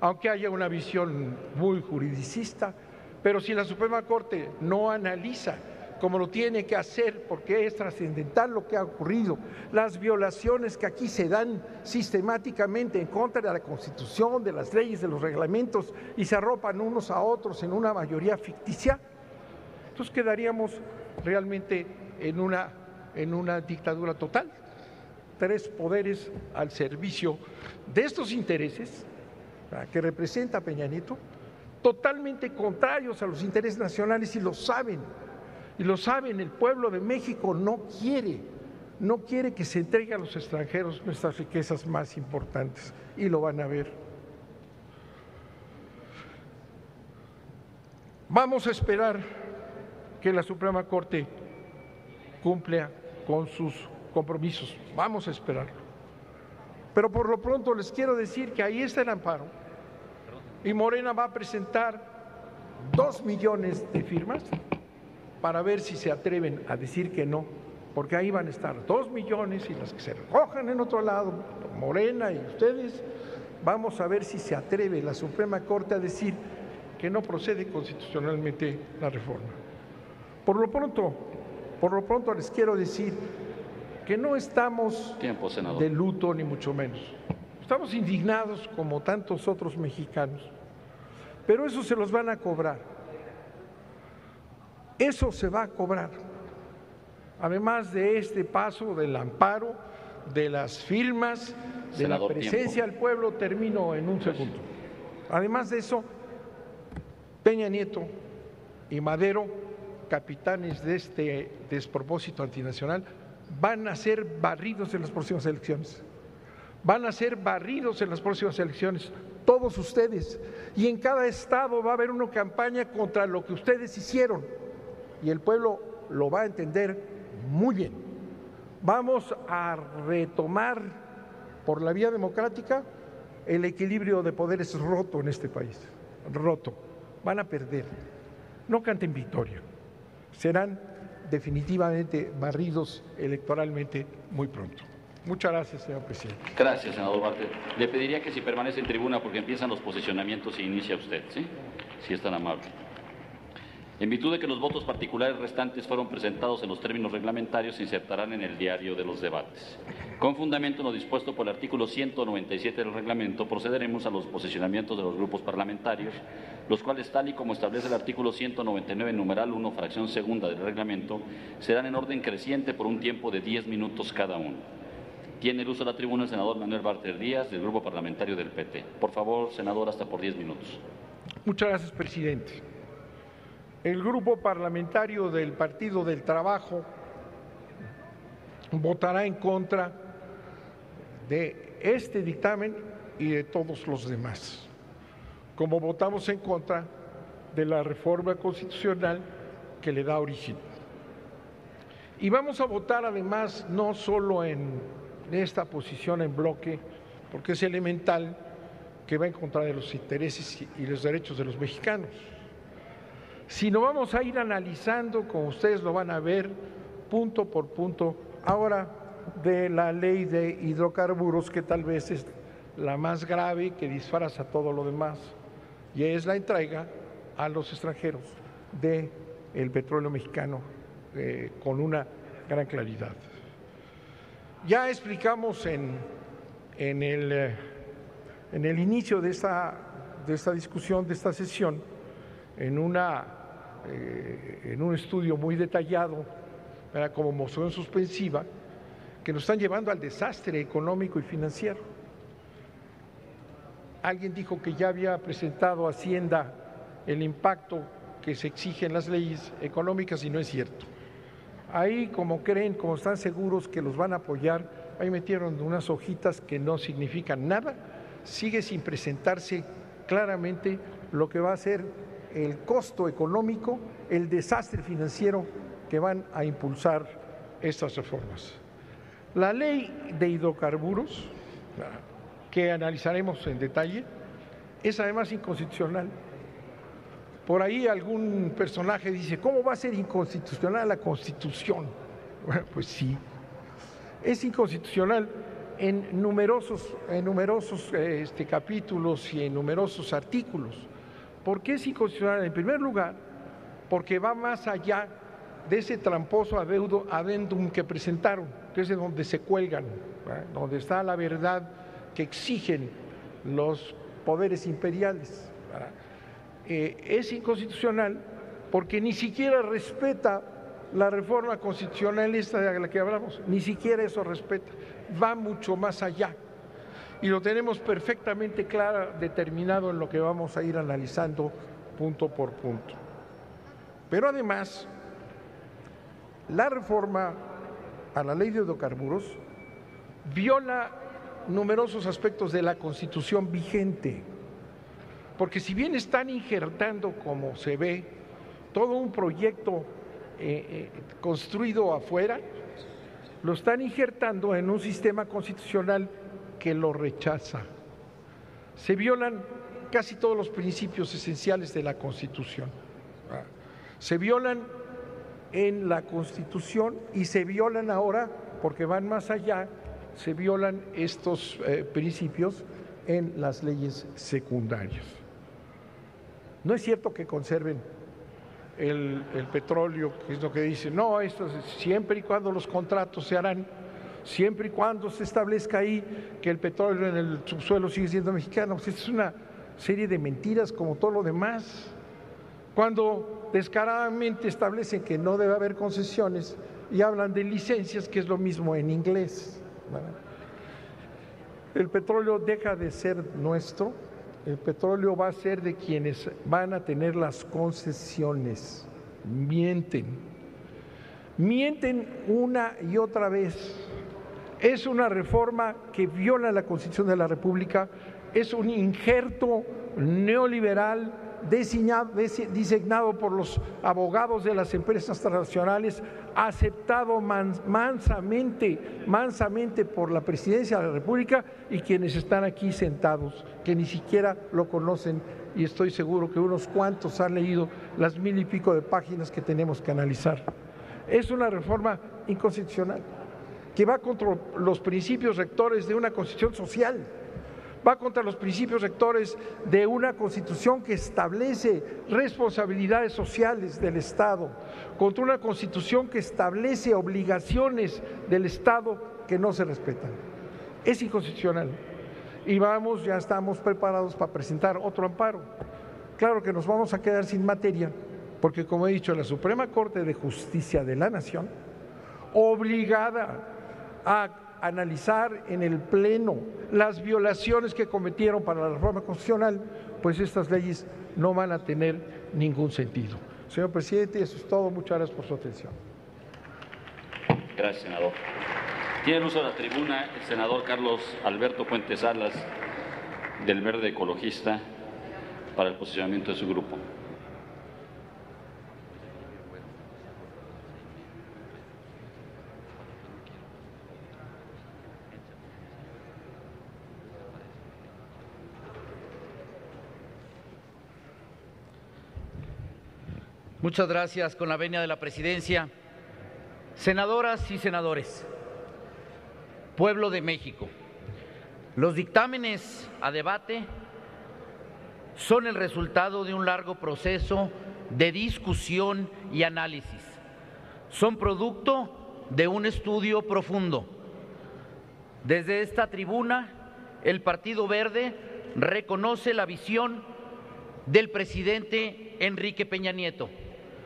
aunque haya una visión muy juridicista, pero si la Suprema Corte no analiza como lo tiene que hacer, porque es trascendental lo que ha ocurrido, las violaciones que aquí se dan sistemáticamente en contra de la Constitución, de las leyes, de los reglamentos, y se arropan unos a otros en una mayoría ficticia, entonces quedaríamos realmente en una dictadura total. 3 poderes al servicio de estos intereses que representa Peña Nieto, totalmente contrarios a los intereses nacionales, y lo saben, el pueblo de México no quiere que se entregue a los extranjeros nuestras riquezas más importantes, y lo van a ver. Vamos a esperar que la Suprema Corte cumpla con sus compromisos, vamos a esperarlo. Pero por lo pronto les quiero decir que ahí está el amparo, y Morena va a presentar 2 millones de firmas para ver si se atreven a decir que no, porque ahí van a estar 2 millones, y las que se recojan en otro lado, Morena y ustedes, vamos a ver si se atreve la Suprema Corte a decir que no procede constitucionalmente la reforma. Por lo pronto les quiero decir que no estamos de luto, ni mucho menos. Estamos indignados como tantos otros mexicanos, pero eso se los van a cobrar. Eso se va a cobrar. Además de este paso del amparo, de las firmas, de la presencia del pueblo, termino en un segundo. Además de eso, Peña Nieto y Madero, capitanes de este despropósito antinacional, van a ser barridos en las próximas elecciones. Van a ser barridos en las próximas elecciones, todos ustedes. Y en cada estado va a haber una campaña contra lo que ustedes hicieron. Y el pueblo lo va a entender muy bien. Vamos a retomar por la vía democrática el equilibrio de poderes roto en este país. Roto. Van a perder. No canten victoria. Serán definitivamente barridos electoralmente muy pronto. Muchas gracias, señor presidente. Gracias, senador Bartlett. Le pediría que si permanece en tribuna, porque empiezan los posicionamientos y inicia usted, ¿sí? Si es tan amable. En virtud de que los votos particulares restantes fueron presentados en los términos reglamentarios, se insertarán en el diario de los debates. Con fundamento en lo dispuesto por el artículo 197 del reglamento, procederemos a los posicionamientos de los grupos parlamentarios, los cuales, tal y como establece el artículo 199, numeral 1, fracción segunda del reglamento, serán en orden creciente por un tiempo de 10 minutos cada uno. Tiene el uso de la tribuna el senador Manuel Bartlett Díaz, del Grupo Parlamentario del PT. Por favor, senador, hasta por 10 minutos. Muchas gracias, presidente. El Grupo Parlamentario del Partido del Trabajo votará en contra de este dictamen y de todos los demás, como votamos en contra de la reforma constitucional que le da origen. Y vamos a votar además no solo en esta posición en bloque, porque es elemental, que va en contra de los intereses y los derechos de los mexicanos, sino vamos a ir analizando, como ustedes lo van a ver, punto por punto, ahora de la ley de hidrocarburos, que tal vez es la más grave, que disfraza todo lo demás, y es la entrega a los extranjeros del petróleo mexicano con una gran claridad. Ya explicamos en el inicio de esta discusión, de esta sesión, en un estudio muy detallado, como moción suspensiva, que nos están llevando al desastre económico y financiero. Alguien dijo que ya había presentado Hacienda el impacto que se exige en las leyes económicas, y no es cierto. Ahí, como creen, como están seguros que los van a apoyar, ahí metieron unas hojitas que no significan nada. Sigue sin presentarse claramente lo que va a ser el costo económico, el desastre financiero que van a impulsar estas reformas. La ley de hidrocarburos, que analizaremos en detalle, es además inconstitucional. Por ahí algún personaje dice, ¿cómo va a ser inconstitucional la Constitución? Bueno, pues sí, es inconstitucional en numerosos capítulos y en numerosos artículos. ¿Por qué es inconstitucional? En primer lugar, porque va más allá de ese tramposo adendum que presentaron, que es de donde se cuelgan, ¿verdad? Donde está la verdad que exigen los poderes imperiales, ¿verdad? Es inconstitucional porque ni siquiera respeta la reforma constitucional esta de la que hablamos, ni siquiera eso respeta, va mucho más allá. Y lo tenemos perfectamente claro, determinado en lo que vamos a ir analizando punto por punto. Pero además, la reforma a la ley de hidrocarburos viola numerosos aspectos de la Constitución vigente, porque si bien están injertando, como se ve, todo un proyecto construido afuera, lo están injertando en un sistema constitucional que lo rechaza. Se violan casi todos los principios esenciales de la Constitución. Se violan en la Constitución y se violan ahora, porque van más allá, se violan estos principios en las leyes secundarias. No es cierto que conserven el petróleo, que es lo que dicen, no, esto es siempre y cuando los contratos se harán, siempre y cuando se establezca ahí que el petróleo en el subsuelo sigue siendo mexicano. Pues esto es una serie de mentiras como todo lo demás. Cuando descaradamente establecen que no debe haber concesiones y hablan de licencias, que es lo mismo en inglés, ¿verdad? El petróleo deja de ser nuestro, el petróleo va a ser de quienes van a tener las concesiones. Mienten una y otra vez. Es una reforma que viola la Constitución de la República, es un injerto neoliberal diseñado por los abogados de las empresas transnacionales, aceptado mansamente por la Presidencia de la República y quienes están aquí sentados, que ni siquiera lo conocen, y estoy seguro que unos cuantos han leído las 1000 y pico de páginas que tenemos que analizar. Es una reforma inconstitucional que va contra los principios rectores de una constitución social, va contra los principios rectores de una Constitución que establece responsabilidades sociales del Estado, contra una Constitución que establece obligaciones del Estado que no se respetan. Es inconstitucional. Y ya estamos preparados para presentar otro amparo. Claro que nos vamos a quedar sin materia, porque como he dicho, la Suprema Corte de Justicia de la Nación, obligada a analizar en el Pleno las violaciones que cometieron para la reforma constitucional, pues estas leyes no van a tener ningún sentido. Señor presidente, eso es todo. Muchas gracias por su atención. Gracias, senador. Tiene el uso de la tribuna el senador Carlos Alberto Puente Salas, del Verde Ecologista, para el posicionamiento de su grupo. Muchas gracias, con la venia de la presidencia. Senadoras y senadores, pueblo de México, los dictámenes a debate son el resultado de un largo proceso de discusión y análisis. Son producto de un estudio profundo. Desde esta tribuna, el Partido Verde reconoce la visión del presidente Enrique Peña Nieto,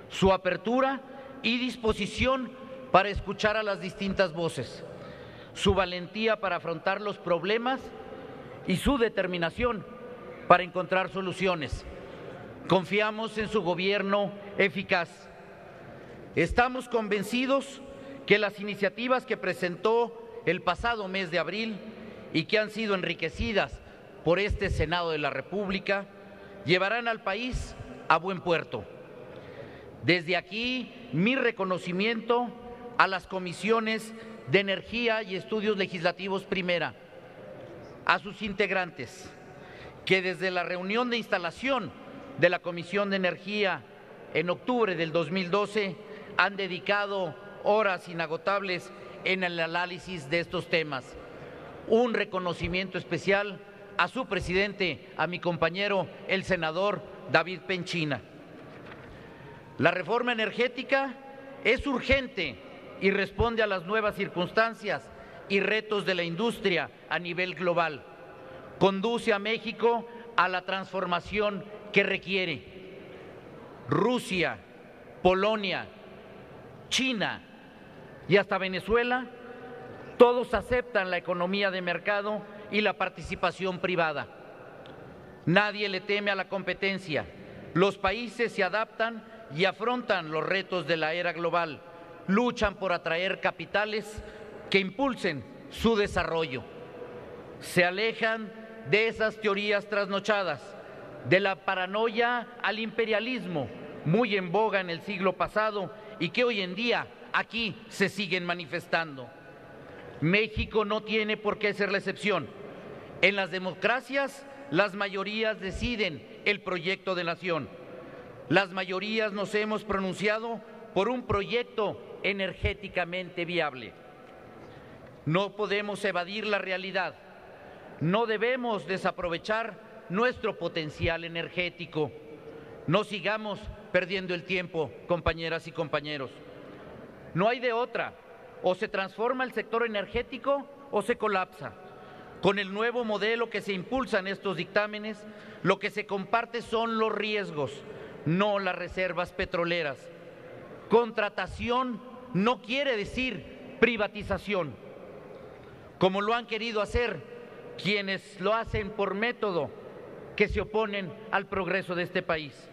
su apertura y disposición para escuchar a las distintas voces, su valentía para afrontar los problemas y su determinación para encontrar soluciones. Confiamos en su gobierno eficaz. Estamos convencidos que las iniciativas que presentó el pasado mes de abril y que han sido enriquecidas por este Senado de la República llevarán al país a buen puerto. Desde aquí, mi reconocimiento a las comisiones de Energía y Estudios Legislativos Primera, a sus integrantes, que desde la reunión de instalación de la Comisión de Energía en octubre del 2012 han dedicado horas inagotables en el análisis de estos temas. Un reconocimiento especial a su presidente, a mi compañero, el senador David Penchina. La reforma energética es urgente y responde a las nuevas circunstancias y retos de la industria a nivel global. Conduce a México a la transformación que requiere. Rusia, Polonia, China y hasta Venezuela, todos aceptan la economía de mercado y la participación privada. Nadie le teme a la competencia. Los países se adaptan y afrontan los retos de la era global. Luchan por atraer capitales que impulsen su desarrollo. Se alejan de esas teorías trasnochadas, de la paranoia al imperialismo, muy en boga en el siglo pasado y que hoy en día aquí se siguen manifestando. México no tiene por qué ser la excepción. En las democracias, las mayorías deciden el proyecto de nación. Las mayorías nos hemos pronunciado por un proyecto energéticamente viable. No podemos evadir la realidad. No debemos desaprovechar nuestro potencial energético. No sigamos perdiendo el tiempo, compañeras y compañeros. No hay de otra. O se transforma el sector energético o se colapsa. Con el nuevo modelo que se impulsa en estos dictámenes, lo que se comparte son los riesgos, no las reservas petroleras. Contratación no quiere decir privatización, como lo han querido hacer quienes lo hacen por método que se oponen al progreso de este país.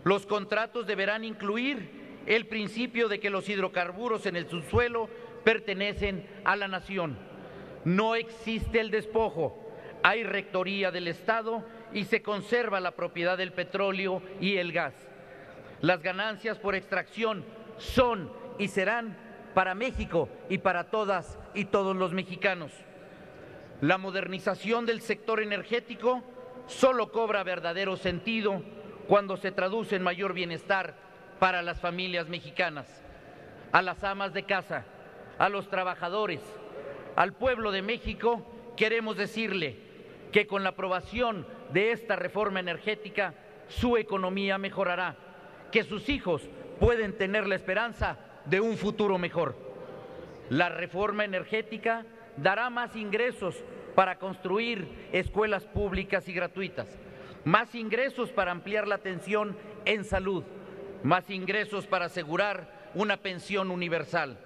Los contratos deberán incluir el principio de que los hidrocarburos en el subsuelo pertenecen a la nación. No existe el despojo, hay rectoría del Estado y se conserva la propiedad del petróleo y el gas. Las ganancias por extracción son y serán para México y para todas y todos los mexicanos. La modernización del sector energético solo cobra verdadero sentido cuando se traduce en mayor bienestar para las familias mexicanas, a las amas de casa, a los trabajadores, al pueblo de México. Queremos decirle que con la aprobación de esta reforma energética su economía mejorará, que sus hijos pueden tener la esperanza de un futuro mejor. La reforma energética dará más ingresos para construir escuelas públicas y gratuitas, más ingresos para ampliar la atención en salud, más ingresos para asegurar una pensión universal.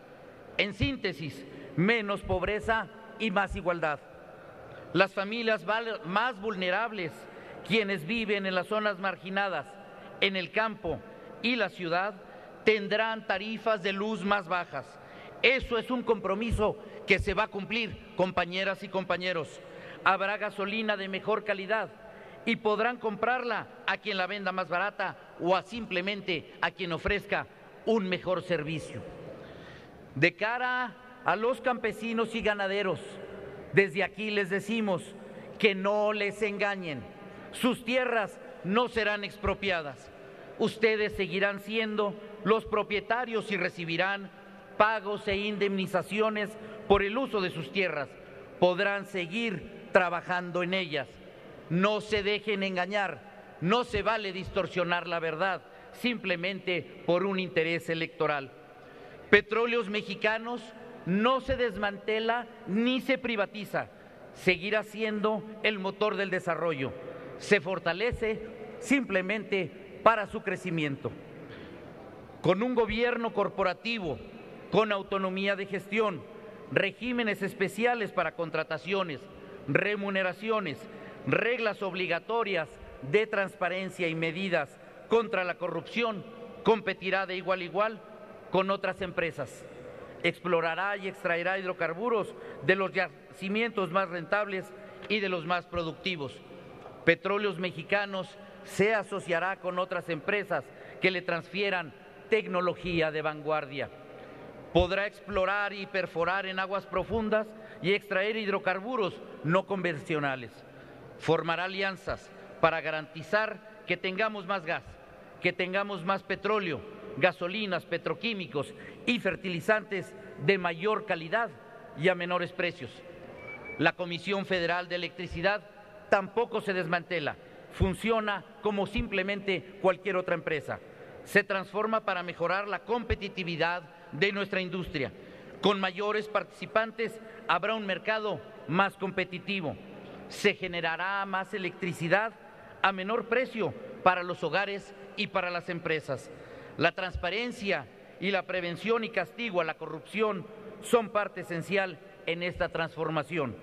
En síntesis, menos pobreza y más igualdad. Las familias más vulnerables, quienes viven en las zonas marginadas, en el campo y la ciudad, tendrán tarifas de luz más bajas. Eso es un compromiso que se va a cumplir, compañeras y compañeros. Habrá gasolina de mejor calidad y podrán comprarla a quien la venda más barata o simplemente a quien ofrezca un mejor servicio. De cara a los campesinos y ganaderos, desde aquí les decimos que no les engañen. Sus tierras no serán expropiadas. Ustedes seguirán siendo los propietarios y recibirán pagos e indemnizaciones por el uso de sus tierras. Podrán seguir trabajando en ellas. No se dejen engañar, no se vale distorsionar la verdad simplemente por un interés electoral. Petróleos Mexicanos no se desmantela ni se privatiza, seguirá siendo el motor del desarrollo. Se fortalece simplemente para su crecimiento. Con un gobierno corporativo, con autonomía de gestión, regímenes especiales para contrataciones, remuneraciones, reglas obligatorias de transparencia y medidas contra la corrupción, competirá de igual a igual con otras empresas. Explorará y extraerá hidrocarburos de los yacimientos más rentables y de los más productivos. Petróleos Mexicanos se asociará con otras empresas que le transfieran tecnología de vanguardia. Podrá explorar y perforar en aguas profundas y extraer hidrocarburos no convencionales. Formará alianzas para garantizar que tengamos más gas, que tengamos más petróleo, gasolinas, petroquímicos y fertilizantes de mayor calidad y a menores precios. La Comisión Federal de Electricidad tampoco se desmantela, funciona como simplemente cualquier otra empresa. se transforma para mejorar la competitividad de nuestra industria. Con mayores participantes habrá un mercado más competitivo. Se generará más electricidad a menor precio para los hogares y para las empresas. La transparencia y la prevención y castigo a la corrupción son parte esencial en esta transformación.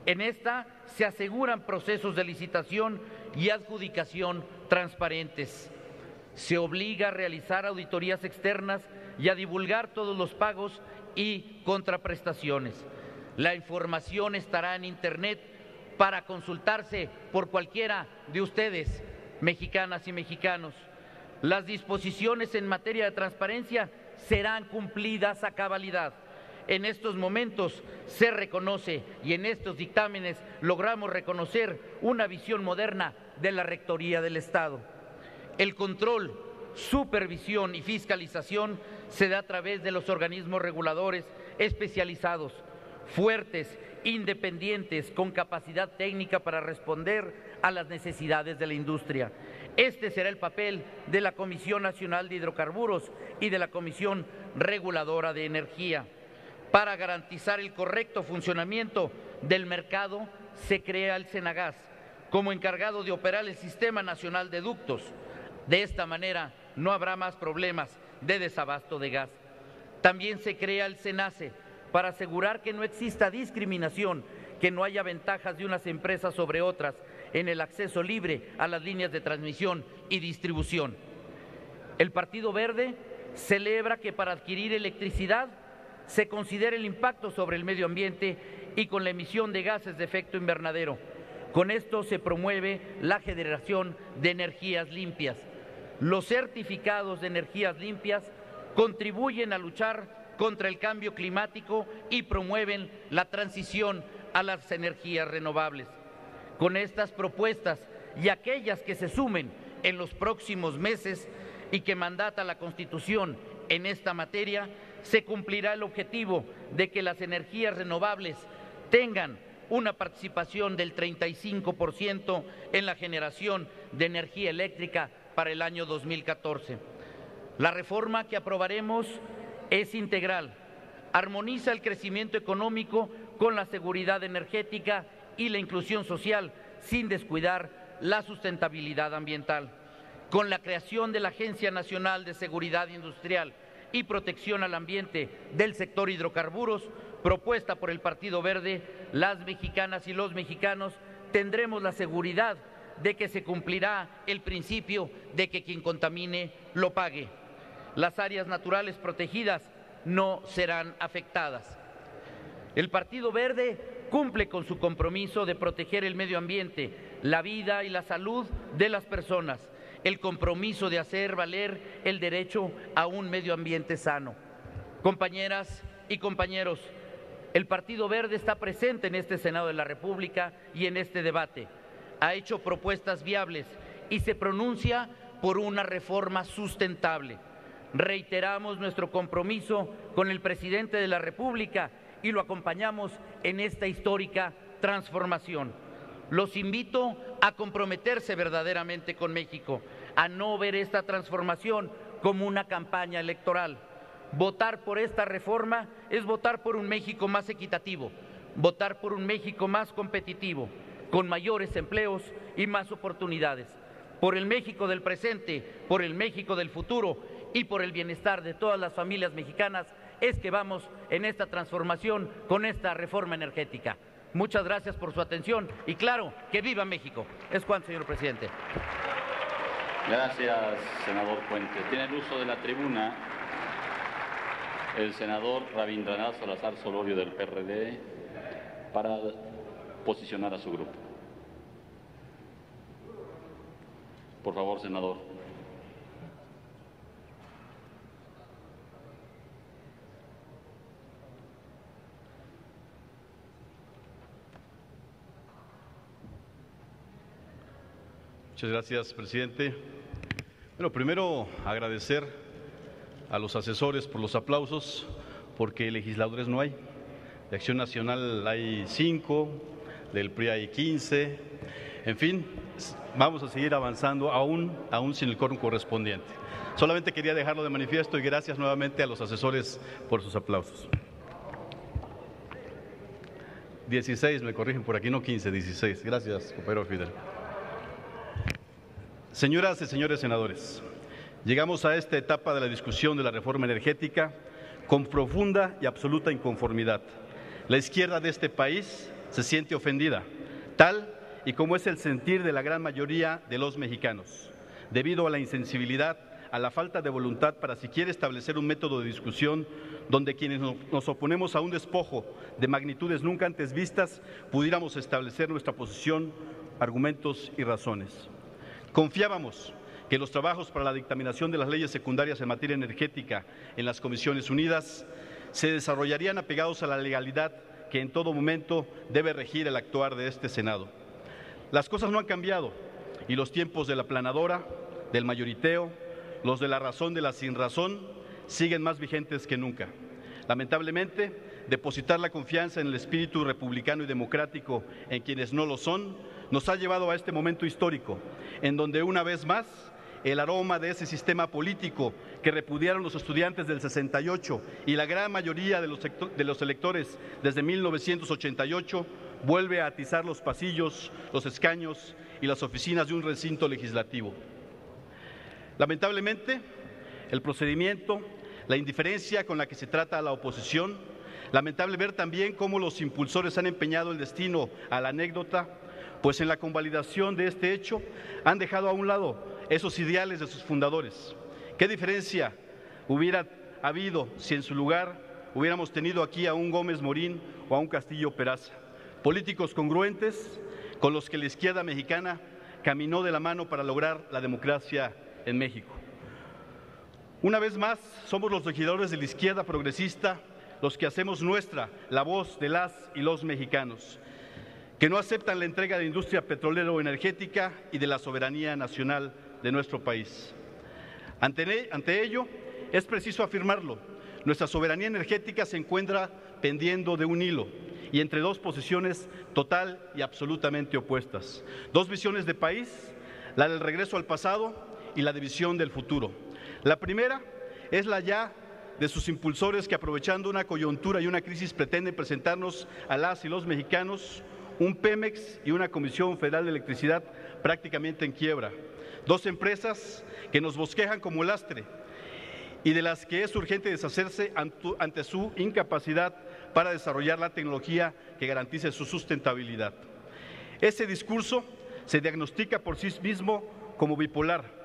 En esta se aseguran procesos de licitación y adjudicación transparentes. Se obliga a realizar auditorías externas y a divulgar todos los pagos y contraprestaciones. La información estará en Internet para consultarse por cualquiera de ustedes, mexicanas y mexicanos. Las disposiciones en materia de transparencia serán cumplidas a cabalidad. En estos momentos se reconoce y en estos dictámenes logramos reconocer una visión moderna de la Rectoría del Estado. El control, supervisión y fiscalización se da a través de los organismos reguladores especializados, fuertes, independientes, con capacidad técnica para responder a las necesidades de la industria. Este será el papel de la Comisión Nacional de Hidrocarburos y de la Comisión Reguladora de Energía. Para garantizar el correcto funcionamiento del mercado, se crea el Senagas como encargado de operar el Sistema Nacional de Ductos. De esta manera no habrá más problemas de desabasto de gas. También se crea el SENACE para asegurar que no exista discriminación, que no haya ventajas de unas empresas sobre otras en el acceso libre a las líneas de transmisión y distribución. El Partido Verde celebra que para adquirir electricidad se considere el impacto sobre el medio ambiente y con la emisión de gases de efecto invernadero. Con esto se promueve la generación de energías limpias. Los certificados de energías limpias contribuyen a luchar contra el cambio climático y promueven la transición a las energías renovables. Con estas propuestas y aquellas que se sumen en los próximos meses y que mandata la Constitución en esta materia, se cumplirá el objetivo de que las energías renovables tengan una participación del 35% en la generación de energía eléctrica para el año 2014. La reforma que aprobaremos es integral, armoniza el crecimiento económico con la seguridad energética y la inclusión social, sin descuidar la sustentabilidad ambiental. Con la creación de la Agencia Nacional de Seguridad Industrial y Protección al Ambiente del sector hidrocarburos, propuesta por el Partido Verde, las mexicanas y los mexicanos tendremos la seguridad de que se cumplirá el principio de que quien contamine lo pague. Las áreas naturales protegidas no serán afectadas. El Partido Verde cumple con su compromiso de proteger el medio ambiente, la vida y la salud de las personas, el compromiso de hacer valer el derecho a un medio ambiente sano. Compañeras y compañeros, el Partido Verde está presente en este Senado de la República y en este debate. Ha hecho propuestas viables y se pronuncia por una reforma sustentable. Reiteramos nuestro compromiso con el presidente de la República y lo acompañamos en esta histórica transformación. Los invito a comprometerse verdaderamente con México, a no ver esta transformación como una campaña electoral. Votar por esta reforma es votar por un México más equitativo, votar por un México más competitivo, con mayores empleos y más oportunidades. Por el México del presente, por el México del futuro y por el bienestar de todas las familias mexicanas es que vamos en esta transformación con esta reforma energética. Muchas gracias por su atención y claro, que viva México. Es cuanto, señor presidente. Gracias, senador Puente. Tiene el uso de la tribuna el senador Rabindranath Salazar Solorio del PRD para posicionar a su grupo. Por favor, senador. Muchas gracias, presidente. Bueno, primero agradecer a los asesores por los aplausos, porque legisladores no hay. De Acción Nacional hay 5, del PRI hay 15, en fin, vamos a seguir avanzando aún sin el quórum correspondiente. Solamente quería dejarlo de manifiesto y gracias nuevamente a los asesores por sus aplausos. 16, me corrigen por aquí, no 15, 16. Gracias, compañero Fidel. Señoras y señores senadores, llegamos a esta etapa de la discusión de la reforma energética con profunda y absoluta inconformidad. La izquierda de este país se siente ofendida, tal y como es el sentir de la gran mayoría de los mexicanos, debido a la insensibilidad, a la falta de voluntad para siquiera establecer un método de discusión donde quienes nos oponemos a un despojo de magnitudes nunca antes vistas pudiéramos establecer nuestra posición, argumentos y razones. Confiábamos que los trabajos para la dictaminación de las leyes secundarias en materia energética en las Comisiones Unidas se desarrollarían apegados a la legalidad que en todo momento debe regir el actuar de este Senado. Las cosas no han cambiado y los tiempos de la aplanadora, del mayoriteo, los de la razón de la sinrazón siguen más vigentes que nunca. Lamentablemente, depositar la confianza en el espíritu republicano y democrático en quienes no lo son nos ha llevado a este momento histórico, en donde una vez más el aroma de ese sistema político que repudiaron los estudiantes del 68 y la gran mayoría de los electores desde 1988 vuelve a atizar los pasillos, los escaños y las oficinas de un recinto legislativo. Lamentablemente, el procedimiento, la indiferencia con la que se trata a la oposición, lamentable ver también cómo los impulsores han empeñado el destino a la anécdota, pues en la convalidación de este hecho han dejado a un lado esos ideales de sus fundadores. ¿Qué diferencia hubiera habido si en su lugar hubiéramos tenido aquí a un Gómez Morín o a un Castillo Peraza? Políticos congruentes con los que la izquierda mexicana caminó de la mano para lograr la democracia en México. Una vez más, somos los legisladores de la izquierda progresista los que hacemos nuestra la voz de las y los mexicanos, que no aceptan la entrega de la industria petrolera o energética y de la soberanía nacional de nuestro país. Ante ello, es preciso afirmarlo, nuestra soberanía energética se encuentra pendiendo de un hilo y entre dos posiciones total y absolutamente opuestas. Dos visiones de país, la del regreso al pasado y la de visión del futuro. La primera es la ya de sus impulsores que, aprovechando una coyuntura y una crisis, pretenden presentarnos a las y los mexicanos un Pemex y una Comisión Federal de Electricidad prácticamente en quiebra. Dos empresas que nos bosquejan como lastre y de las que es urgente deshacerse ante su incapacidad para desarrollar la tecnología que garantice su sustentabilidad. Ese discurso se diagnostica por sí mismo como bipolar,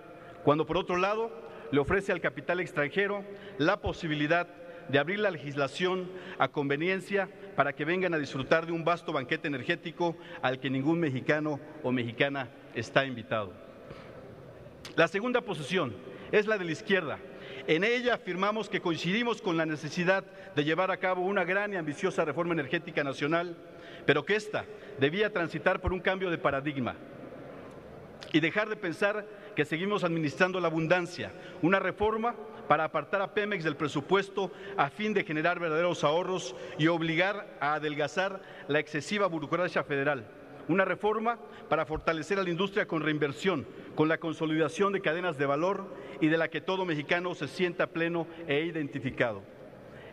cuando por otro lado le ofrece al capital extranjero la posibilidad de abrir la legislación a conveniencia para que vengan a disfrutar de un vasto banquete energético al que ningún mexicano o mexicana está invitado. La segunda posición es la de la izquierda. En ella afirmamos que coincidimos con la necesidad de llevar a cabo una gran y ambiciosa reforma energética nacional, pero que ésta debía transitar por un cambio de paradigma y dejar de pensar que seguimos administrando la abundancia, una reforma para apartar a Pemex del presupuesto a fin de generar verdaderos ahorros y obligar a adelgazar la excesiva burocracia federal, una reforma para fortalecer a la industria con reinversión, con la consolidación de cadenas de valor y de la que todo mexicano se sienta pleno e identificado.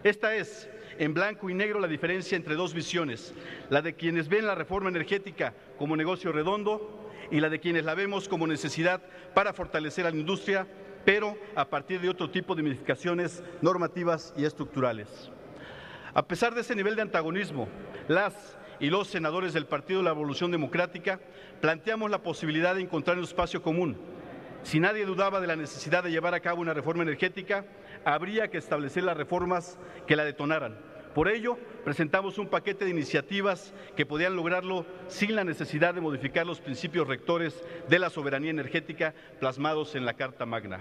Esta es, en blanco y negro, la diferencia entre dos visiones, la de quienes ven la reforma energética como negocio redondo y la de quienes la vemos como necesidad para fortalecer a la industria, pero a partir de otro tipo de modificaciones normativas y estructurales. A pesar de ese nivel de antagonismo, las y los senadores del Partido de la Revolución Democrática planteamos la posibilidad de encontrar un espacio común. Si nadie dudaba de la necesidad de llevar a cabo una reforma energética, habría que establecer las reformas que la detonaran. Por ello, presentamos un paquete de iniciativas que podían lograrlo sin la necesidad de modificar los principios rectores de la soberanía energética plasmados en la Carta Magna.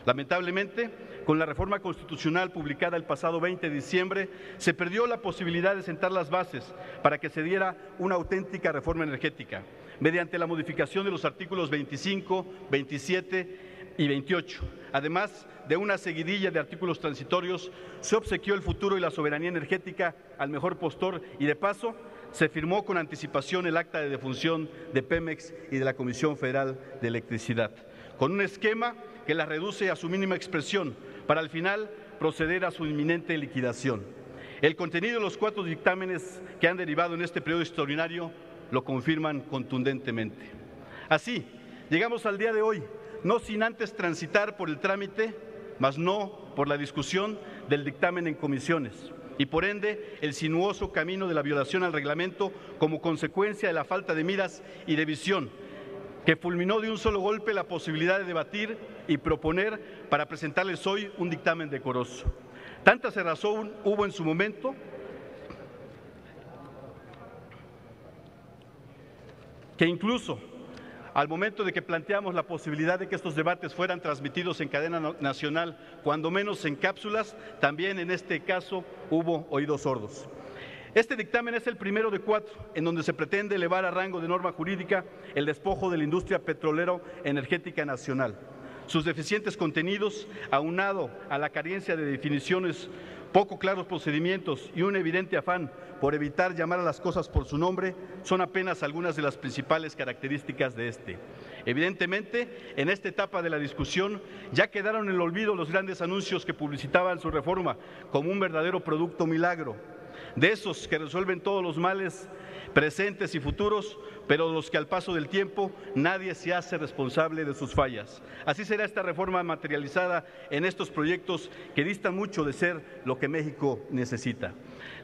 Lamentablemente, con la reforma constitucional publicada el pasado 20 de diciembre, se perdió la posibilidad de sentar las bases para que se diera una auténtica reforma energética, mediante la modificación de los artículos 25, 27 y 28. Además de una seguidilla de artículos transitorios, se obsequió el futuro y la soberanía energética al mejor postor y, de paso, se firmó con anticipación el acta de defunción de Pemex y de la Comisión Federal de Electricidad, con un esquema que las reduce a su mínima expresión, para al final proceder a su inminente liquidación. El contenido de los 4 dictámenes que han derivado en este periodo extraordinario lo confirman contundentemente. Así, llegamos al día de hoy, no sin antes transitar por el trámite, mas no por la discusión del dictamen en comisiones, y por ende el sinuoso camino de la violación al reglamento como consecuencia de la falta de miras y de visión, que fulminó de un solo golpe la posibilidad de debatir y proponer para presentarles hoy un dictamen decoroso. Tanta cerrazón hubo en su momento que incluso al momento de que planteamos la posibilidad de que estos debates fueran transmitidos en cadena nacional, cuando menos en cápsulas, también en este caso hubo oídos sordos. Este dictamen es el primero de 4 en donde se pretende elevar a rango de norma jurídica el despojo de la industria petrolero energética nacional. Sus deficientes contenidos, aunado a la carencia de definiciones, poco claros procedimientos y un evidente afán por evitar llamar a las cosas por su nombre, son apenas algunas de las principales características de este. Evidentemente, en esta etapa de la discusión ya quedaron en el olvido los grandes anuncios que publicitaban su reforma como un verdadero producto milagro, de esos que resuelven todos los males presentes y futuros, pero los que al paso del tiempo nadie se hace responsable de sus fallas. Así será esta reforma materializada en estos proyectos que distan mucho de ser lo que México necesita.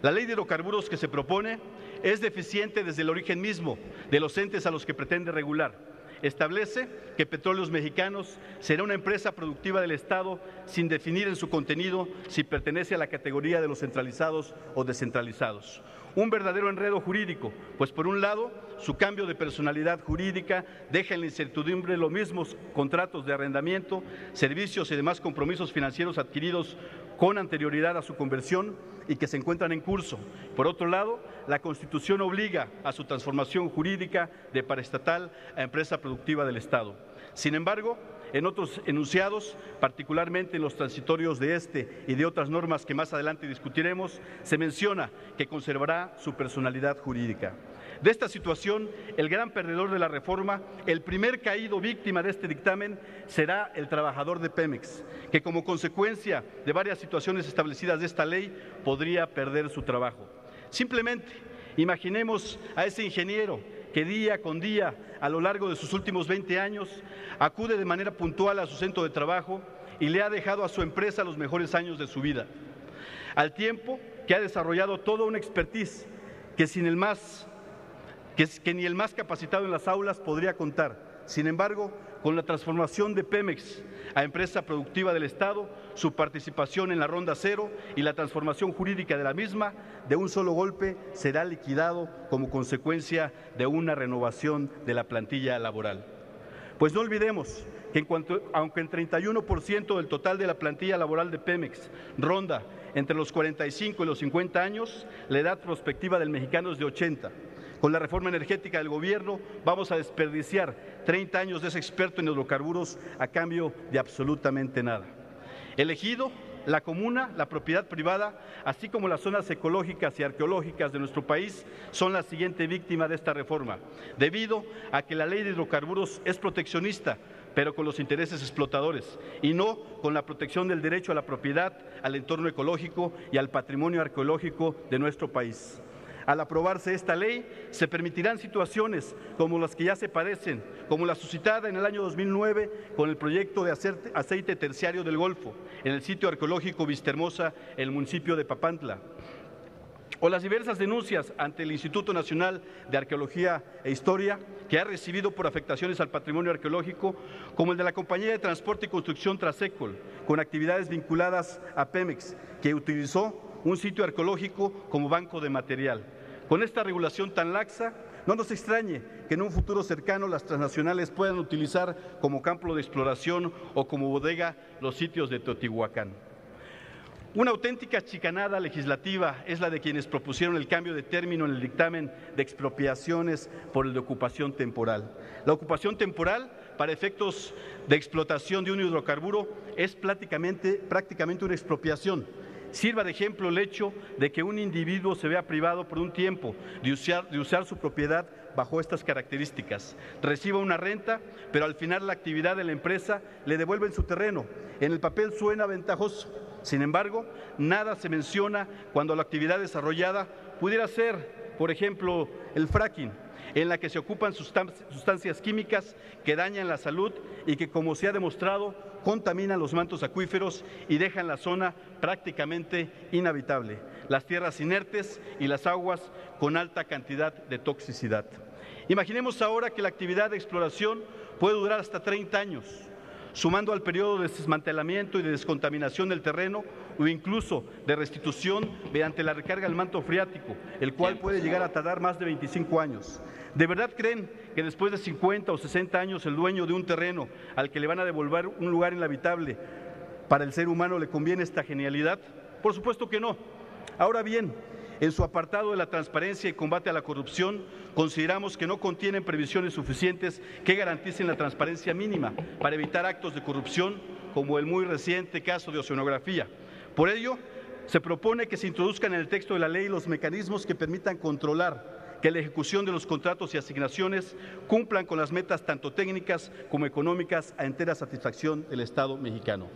La ley de hidrocarburos que se propone es deficiente desde el origen mismo de los entes a los que pretende regular. Establece que Petróleos Mexicanos será una empresa productiva del Estado sin definir en su contenido si pertenece a la categoría de los centralizados o descentralizados. Un verdadero enredo jurídico, pues por un lado, su cambio de personalidad jurídica deja en la incertidumbre los mismos contratos de arrendamiento, servicios y demás compromisos financieros adquiridos con anterioridad a su conversión y que se encuentran en curso. Por otro lado, la Constitución obliga a su transformación jurídica de paraestatal a empresa productiva del Estado. Sin embargo, en otros enunciados, particularmente en los transitorios de este y de otras normas que más adelante discutiremos, se menciona que conservará su personalidad jurídica. De esta situación, el gran perdedor de la reforma, el primer caído víctima de este dictamen, será el trabajador de Pemex, que como consecuencia de varias situaciones establecidas de esta ley, podría perder su trabajo. Simplemente imaginemos a ese ingeniero que día con día, a lo largo de sus últimos 20 años, acude de manera puntual a su centro de trabajo y le ha dejado a su empresa los mejores años de su vida, al tiempo que ha desarrollado toda una expertise que ni el más capacitado en las aulas podría contar. Sin embargo, con la transformación de Pemex a empresa productiva del Estado, su participación en la ronda cero y la transformación jurídica de la misma, de un solo golpe será liquidado como consecuencia de una renovación de la plantilla laboral. Pues no olvidemos que aunque el 31% del total de la plantilla laboral de Pemex ronda entre los 45 y los 50 años, la edad prospectiva del mexicano es de 80. Con la reforma energética del gobierno vamos a desperdiciar 30 años de ese experto en hidrocarburos a cambio de absolutamente nada. El ejido, la comuna, la propiedad privada, así como las zonas ecológicas y arqueológicas de nuestro país son la siguiente víctima de esta reforma, debido a que la ley de hidrocarburos es proteccionista, pero con los intereses explotadores y no con la protección del derecho a la propiedad, al entorno ecológico y al patrimonio arqueológico de nuestro país. Al aprobarse esta ley, se permitirán situaciones como las que ya se padecen, como la suscitada en el año 2009 con el proyecto de aceite terciario del Golfo, en el sitio arqueológico Vistahermosa, en el municipio de Papantla, o las diversas denuncias ante el Instituto Nacional de Arqueología e Historia que ha recibido por afectaciones al patrimonio arqueológico, como el de la Compañía de Transporte y Construcción Trasecol, con actividades vinculadas a Pemex, que utilizó un sitio arqueológico como banco de material. Con esta regulación tan laxa, no nos extrañe que en un futuro cercano las transnacionales puedan utilizar como campo de exploración o como bodega los sitios de Teotihuacán. Una auténtica chicanada legislativa es la de quienes propusieron el cambio de término en el dictamen de expropiaciones por el de ocupación temporal. La ocupación temporal, para efectos de explotación de un hidrocarburo, es prácticamente una expropiación, sirva de ejemplo el hecho de que un individuo se vea privado por un tiempo de usar su propiedad bajo estas características, reciba una renta, pero al final la actividad de la empresa le devuelve su terreno. En el papel suena ventajoso, sin embargo, nada se menciona cuando la actividad desarrollada pudiera ser, por ejemplo, el fracking, en la que se ocupan sustancias químicas que dañan la salud y que, como se ha demostrado, contaminan los mantos acuíferos y dejan la zona prácticamente inhabitable, las tierras inertes y las aguas con alta cantidad de toxicidad. Imaginemos ahora que la actividad de exploración puede durar hasta 30 años, sumando al periodo de desmantelamiento y de descontaminación del terreno o incluso de restitución mediante la recarga del manto freático, el cual puede llegar a tardar más de 25 años. ¿De verdad creen que después de 50 o 60 años el dueño de un terreno al que le van a devolver un lugar inhabitable para el ser humano le conviene esta genialidad? Por supuesto que no. Ahora bien, en su apartado de la transparencia y combate a la corrupción, consideramos que no contienen previsiones suficientes que garanticen la transparencia mínima para evitar actos de corrupción como el muy reciente caso de oceanografía. Por ello, se propone que se introduzcan en el texto de la ley los mecanismos que permitan controlar que la ejecución de los contratos y asignaciones cumplan con las metas tanto técnicas como económicas a entera satisfacción del Estado mexicano.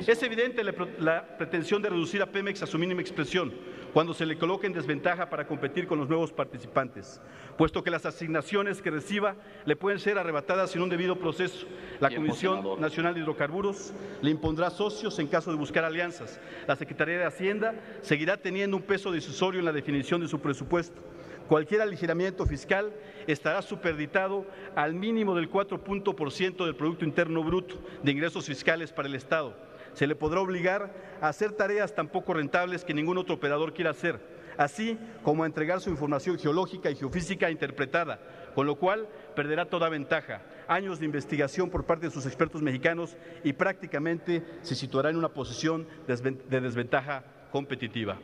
Es evidente la pretensión de reducir a Pemex a su mínima expresión cuando se le coloque en desventaja para competir con los nuevos participantes, puesto que las asignaciones que reciba le pueden ser arrebatadas sin un debido proceso. La Comisión Nacional de Hidrocarburos le impondrá socios en caso de buscar alianzas. La Secretaría de Hacienda seguirá teniendo un peso decisorio en la definición de su presupuesto. Cualquier aligeramiento fiscal estará supeditado al mínimo del 4% del Producto Interno Bruto de ingresos fiscales para el Estado. Se le podrá obligar a hacer tareas tan poco rentables que ningún otro operador quiera hacer, así como a entregar su información geológica y geofísica interpretada, con lo cual perderá toda ventaja, años de investigación por parte de sus expertos mexicanos y prácticamente se situará en una posición de desventaja competitiva.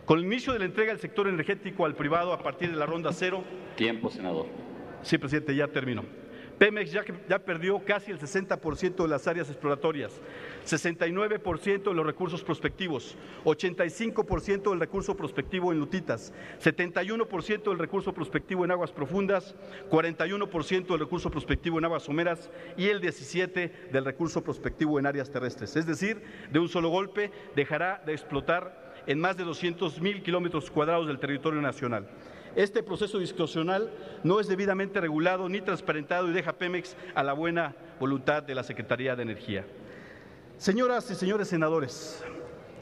Con el inicio de la entrega del sector energético al privado a partir de la ronda cero… Tiempo, senador. Sí, presidente, ya termino. Pemex ya perdió casi el 60% de las áreas exploratorias, 69% de los recursos prospectivos, 85% del recurso prospectivo en lutitas, 71% del recurso prospectivo en aguas profundas, 41% del recurso prospectivo en aguas someras y el 17% del recurso prospectivo en áreas terrestres. Es decir, de un solo golpe dejará de explotar en más de 200,000 kilómetros cuadrados del territorio nacional. Este proceso discrecional no es debidamente regulado ni transparentado y deja a Pemex a la buena voluntad de la Secretaría de Energía. Señoras y señores senadores,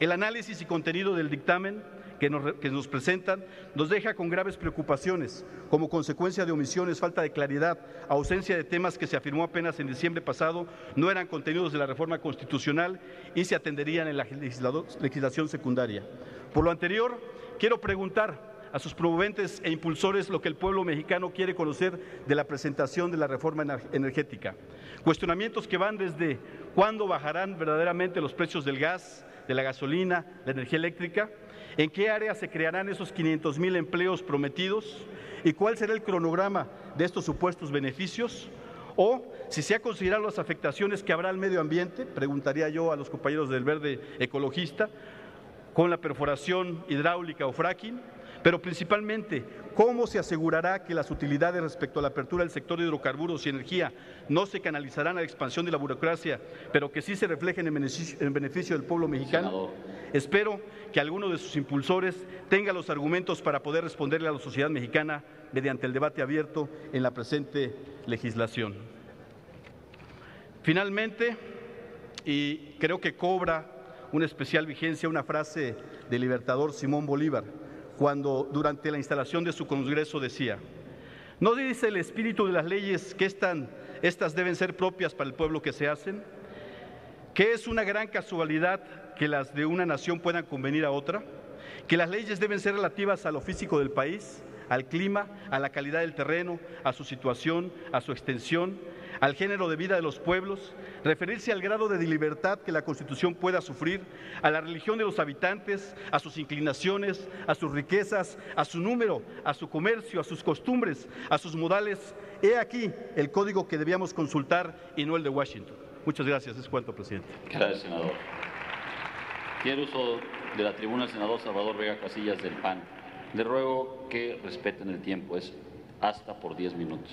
el análisis y contenido del dictamen que nos presentan nos deja con graves preocupaciones como consecuencia de omisiones, falta de claridad, ausencia de temas que se afirmó apenas en diciembre pasado no eran contenidos de la reforma constitucional y se atenderían en la legislación secundaria. Por lo anterior, quiero preguntar a sus promoventes e impulsores lo que el pueblo mexicano quiere conocer de la presentación de la reforma energética. Cuestionamientos que van desde cuándo bajarán verdaderamente los precios del gas, de la gasolina, la energía eléctrica, en qué áreas se crearán esos 500,000 empleos prometidos y cuál será el cronograma de estos supuestos beneficios, o si se ha considerado las afectaciones que habrá al medio ambiente, preguntaría yo a los compañeros del Verde Ecologista, con la perforación hidráulica o fracking, pero principalmente, ¿cómo se asegurará que las utilidades respecto a la apertura del sector de hidrocarburos y energía no se canalizarán a la expansión de la burocracia, pero que sí se reflejen en beneficio del pueblo mexicano? Senador. Espero que alguno de sus impulsores tenga los argumentos para poder responderle a la sociedad mexicana mediante el debate abierto en la presente legislación. Finalmente, y creo que cobra una especial vigencia una frase del libertador Simón Bolívar, cuando durante la instalación de su congreso decía: ¿no dice el espíritu de las leyes que estas deben ser propias para el pueblo que se hacen? ¿Que es una gran casualidad que las de una nación puedan convenir a otra? ¿Que las leyes deben ser relativas a lo físico del país, al clima, a la calidad del terreno, a su situación, a su extensión, al género de vida de los pueblos, referirse al grado de libertad que la Constitución pueda sufrir, a la religión de los habitantes, a sus inclinaciones, a sus riquezas, a su número, a su comercio, a sus costumbres, a sus modales? He aquí el código que debíamos consultar y no el de Washington. Muchas gracias. Es cuanto, presidente. Gracias, senador. Tiene uso de la tribuna el senador Salvador Vega Casillas del PAN. Le ruego que respeten el tiempo, es hasta por 10 minutos.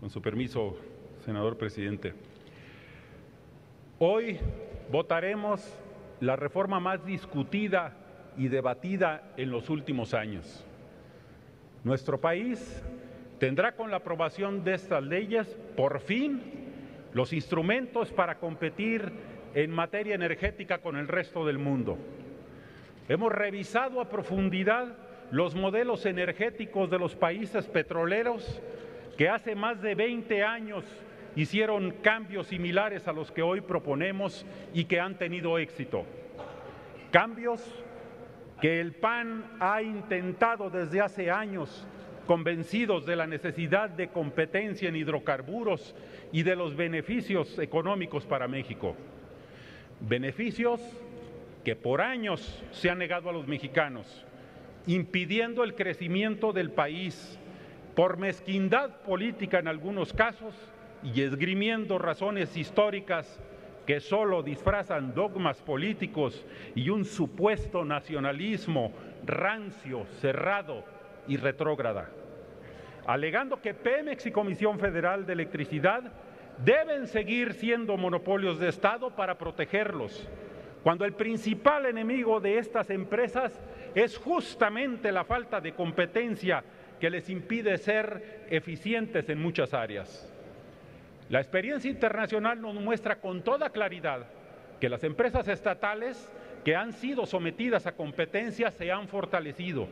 Con su permiso, senador presidente. Hoy votaremos la reforma más discutida y debatida en los últimos años. Nuestro país tendrá con la aprobación de estas leyes, por fin, los instrumentos para competir en materia energética con el resto del mundo. Hemos revisado a profundidad los modelos energéticos de los países petroleros que hace más de 20 años hicieron cambios similares a los que hoy proponemos y que han tenido éxito. Cambios que el PAN ha intentado desde hace años, convencidos de la necesidad de competencia en hidrocarburos y de los beneficios económicos para México. Beneficios que por años se han negado a los mexicanos, impidiendo el crecimiento del país por mezquindad política en algunos casos y esgrimiendo razones históricas que solo disfrazan dogmas políticos y un supuesto nacionalismo rancio, cerrado y retrógrada, alegando que Pemex y Comisión Federal de Electricidad deben seguir siendo monopolios de Estado para protegerlos, cuando el principal enemigo de estas empresas es justamente la falta de competencia que les impide ser eficientes en muchas áreas. La experiencia internacional nos muestra con toda claridad que las empresas estatales que han sido sometidas a competencia se han fortalecido.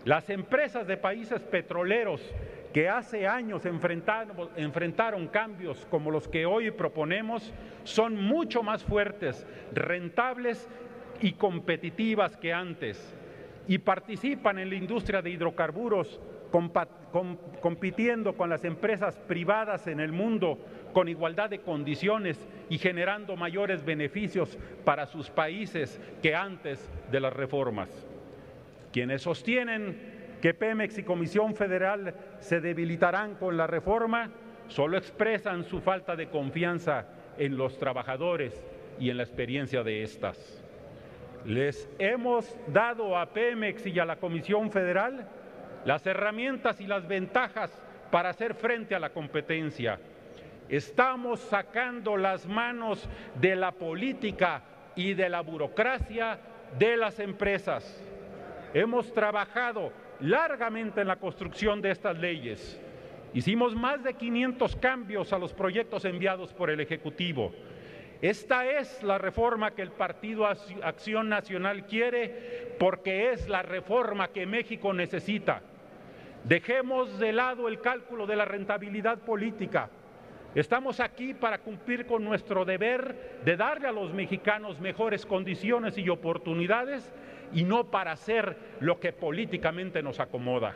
Las empresas de países petroleros que hace años enfrentaron cambios como los que hoy proponemos son mucho más fuertes, rentables y competitivas que antes, y participan en la industria de hidrocarburos compitiendo con las empresas privadas en el mundo con igualdad de condiciones y generando mayores beneficios para sus países que antes de las reformas. Quienes sostienen que Pemex y Comisión Federal se debilitarán con la reforma solo expresan su falta de confianza en los trabajadores y en la experiencia de estas. Les hemos dado a Pemex y a la Comisión Federal las herramientas y las ventajas para hacer frente a la competencia. Estamos sacando las manos de la política y de la burocracia de las empresas. Hemos trabajado largamente en la construcción de estas leyes. Hicimos más de 500 cambios a los proyectos enviados por el Ejecutivo. Esta es la reforma que el Partido Acción Nacional quiere porque es la reforma que México necesita. Dejemos de lado el cálculo de la rentabilidad política. Estamos aquí para cumplir con nuestro deber de darle a los mexicanos mejores condiciones y oportunidades y no para hacer lo que políticamente nos acomoda.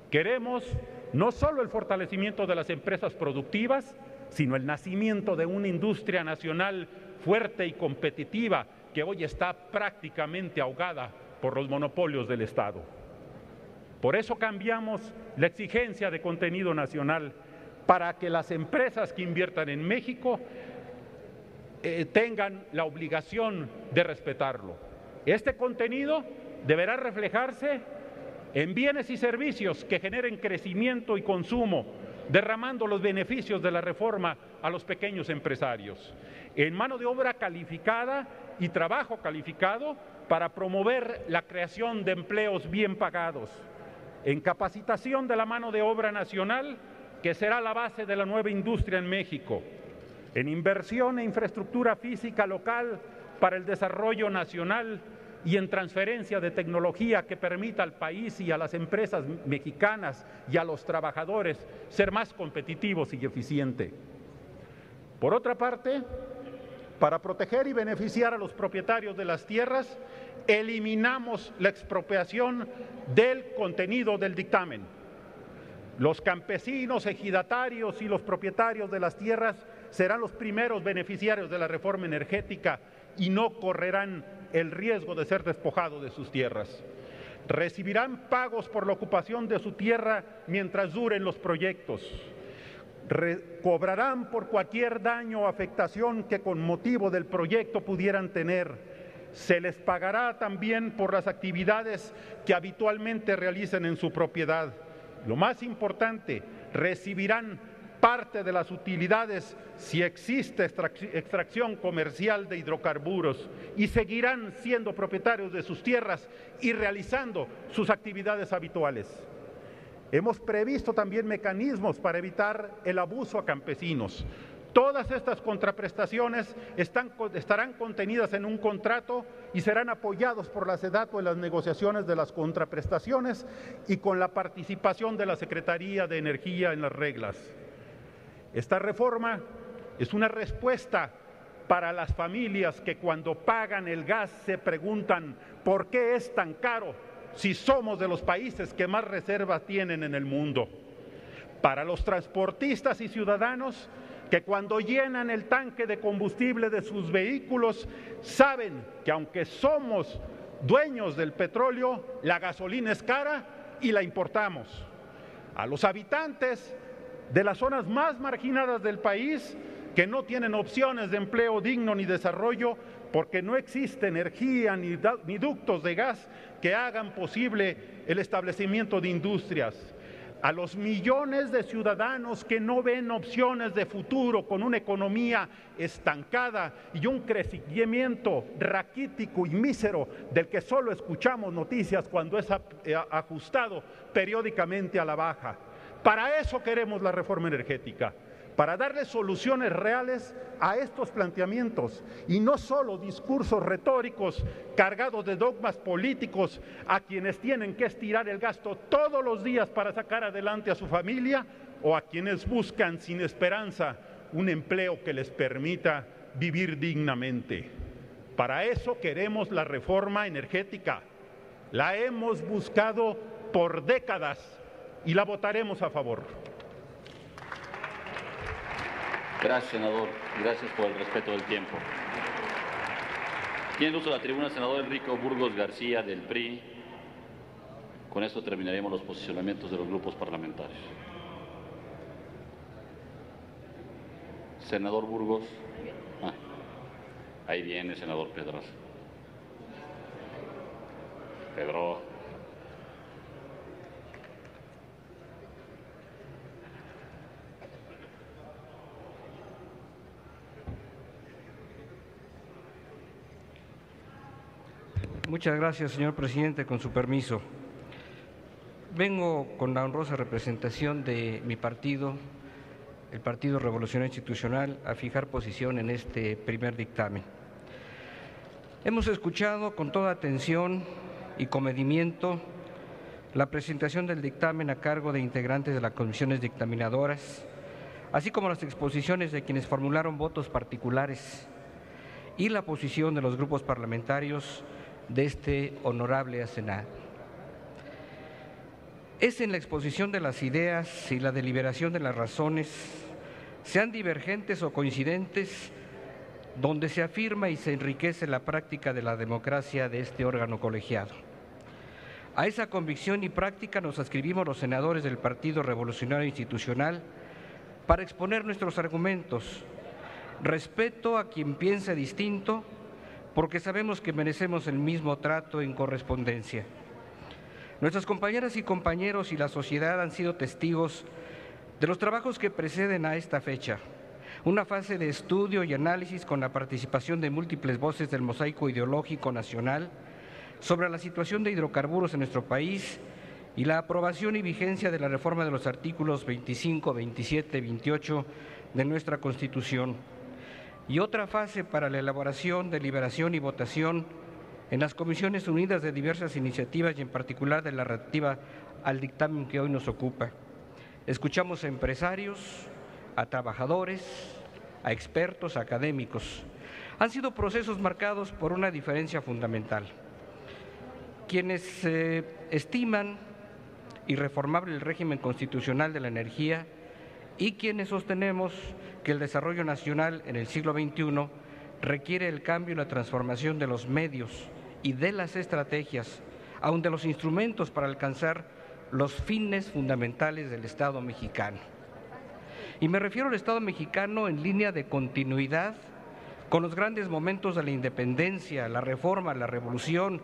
Queremos no solo el fortalecimiento de las empresas productivas, sino el nacimiento de una industria nacional fuerte y competitiva que hoy está prácticamente ahogada por los monopolios del Estado. Por eso cambiamos la exigencia de contenido nacional para que las empresas que inviertan en México tengan la obligación de respetarlo. Este contenido deberá reflejarse en bienes y servicios que generen crecimiento y consumo, derramando los beneficios de la reforma a los pequeños empresarios, en mano de obra calificada y trabajo calificado para promover la creación de empleos bien pagados, en capacitación de la mano de obra nacional, que será la base de la nueva industria en México, en inversión e infraestructura física local para el desarrollo nacional y en transferencia de tecnología que permita al país y a las empresas mexicanas y a los trabajadores ser más competitivos y eficientes. Por otra parte, para proteger y beneficiar a los propietarios de las tierras, eliminamos la expropiación del contenido del dictamen. Los campesinos, ejidatarios y los propietarios de las tierras serán los primeros beneficiarios de la reforma energética y no correrán el riesgo de ser despojados de sus tierras. Recibirán pagos por la ocupación de su tierra mientras duren los proyectos. Cobrarán por cualquier daño o afectación que con motivo del proyecto pudieran tener. Se les pagará también por las actividades que habitualmente realicen en su propiedad. Lo más importante, recibirán parte de las utilidades si existe extracción comercial de hidrocarburos y seguirán siendo propietarios de sus tierras y realizando sus actividades habituales. Hemos previsto también mecanismos para evitar el abuso a campesinos. Todas estas contraprestaciones estarán contenidas en un contrato y serán apoyados por la SEDATU en las negociaciones de las contraprestaciones y con la participación de la Secretaría de Energía en las reglas. Esta reforma es una respuesta para las familias que cuando pagan el gas se preguntan ¿por qué es tan caro si somos de los países que más reservas tienen en el mundo? Para los transportistas y ciudadanos que cuando llenan el tanque de combustible de sus vehículos saben que aunque somos dueños del petróleo, la gasolina es cara y la importamos. A los habitantes de las zonas más marginadas del país que no tienen opciones de empleo digno ni desarrollo porque no existe energía ni ductos de gas que hagan posible el establecimiento de industrias. A los millones de ciudadanos que no ven opciones de futuro con una economía estancada y un crecimiento raquítico y mísero del que solo escuchamos noticias cuando es ajustado periódicamente a la baja. Para eso queremos la reforma energética, para darle soluciones reales a estos planteamientos y no solo discursos retóricos cargados de dogmas políticos a quienes tienen que estirar el gasto todos los días para sacar adelante a su familia o a quienes buscan sin esperanza un empleo que les permita vivir dignamente. Para eso queremos la reforma energética. La hemos buscado por décadas y la votaremos a favor. Gracias, senador. Gracias por el respeto del tiempo. Tiene el uso de la tribuna el senador Enrique Burgos García del PRI. Con esto terminaremos los posicionamientos de los grupos parlamentarios. Senador Burgos. Ahí viene, senador Pedraza. Pedro. Muchas gracias, señor presidente. Con su permiso. Vengo con la honrosa representación de mi partido, el Partido Revolucionario Institucional, a fijar posición en este primer dictamen. Hemos escuchado con toda atención y comedimiento la presentación del dictamen a cargo de integrantes de las comisiones dictaminadoras, así como las exposiciones de quienes formularon votos particulares y la posición de los grupos parlamentarios de este honorable Senado. Es en la exposición de las ideas y la deliberación de las razones, sean divergentes o coincidentes, donde se afirma y se enriquece la práctica de la democracia de este órgano colegiado. A esa convicción y práctica nos adscribimos los senadores del Partido Revolucionario Institucional para exponer nuestros argumentos. Respeto a quien piense distinto, porque sabemos que merecemos el mismo trato en correspondencia. Nuestras compañeras y compañeros y la sociedad han sido testigos de los trabajos que preceden a esta fecha, una fase de estudio y análisis con la participación de múltiples voces del mosaico ideológico nacional sobre la situación de hidrocarburos en nuestro país y la aprobación y vigencia de la reforma de los artículos 25, 27 y 28 de nuestra Constitución. Y otra fase para la elaboración, deliberación y votación en las Comisiones Unidas de diversas iniciativas y en particular de la relativa al dictamen que hoy nos ocupa. Escuchamos a empresarios, a trabajadores, a expertos, a académicos. Han sido procesos marcados por una diferencia fundamental. Quienes estiman irreformable el régimen constitucional de la energía y quienes sostenemos que el desarrollo nacional en el siglo XXI requiere el cambio y la transformación de los medios y de las estrategias, aun de los instrumentos para alcanzar los fines fundamentales del Estado mexicano. Y me refiero al Estado mexicano en línea de continuidad con los grandes momentos de la independencia, la reforma, la revolución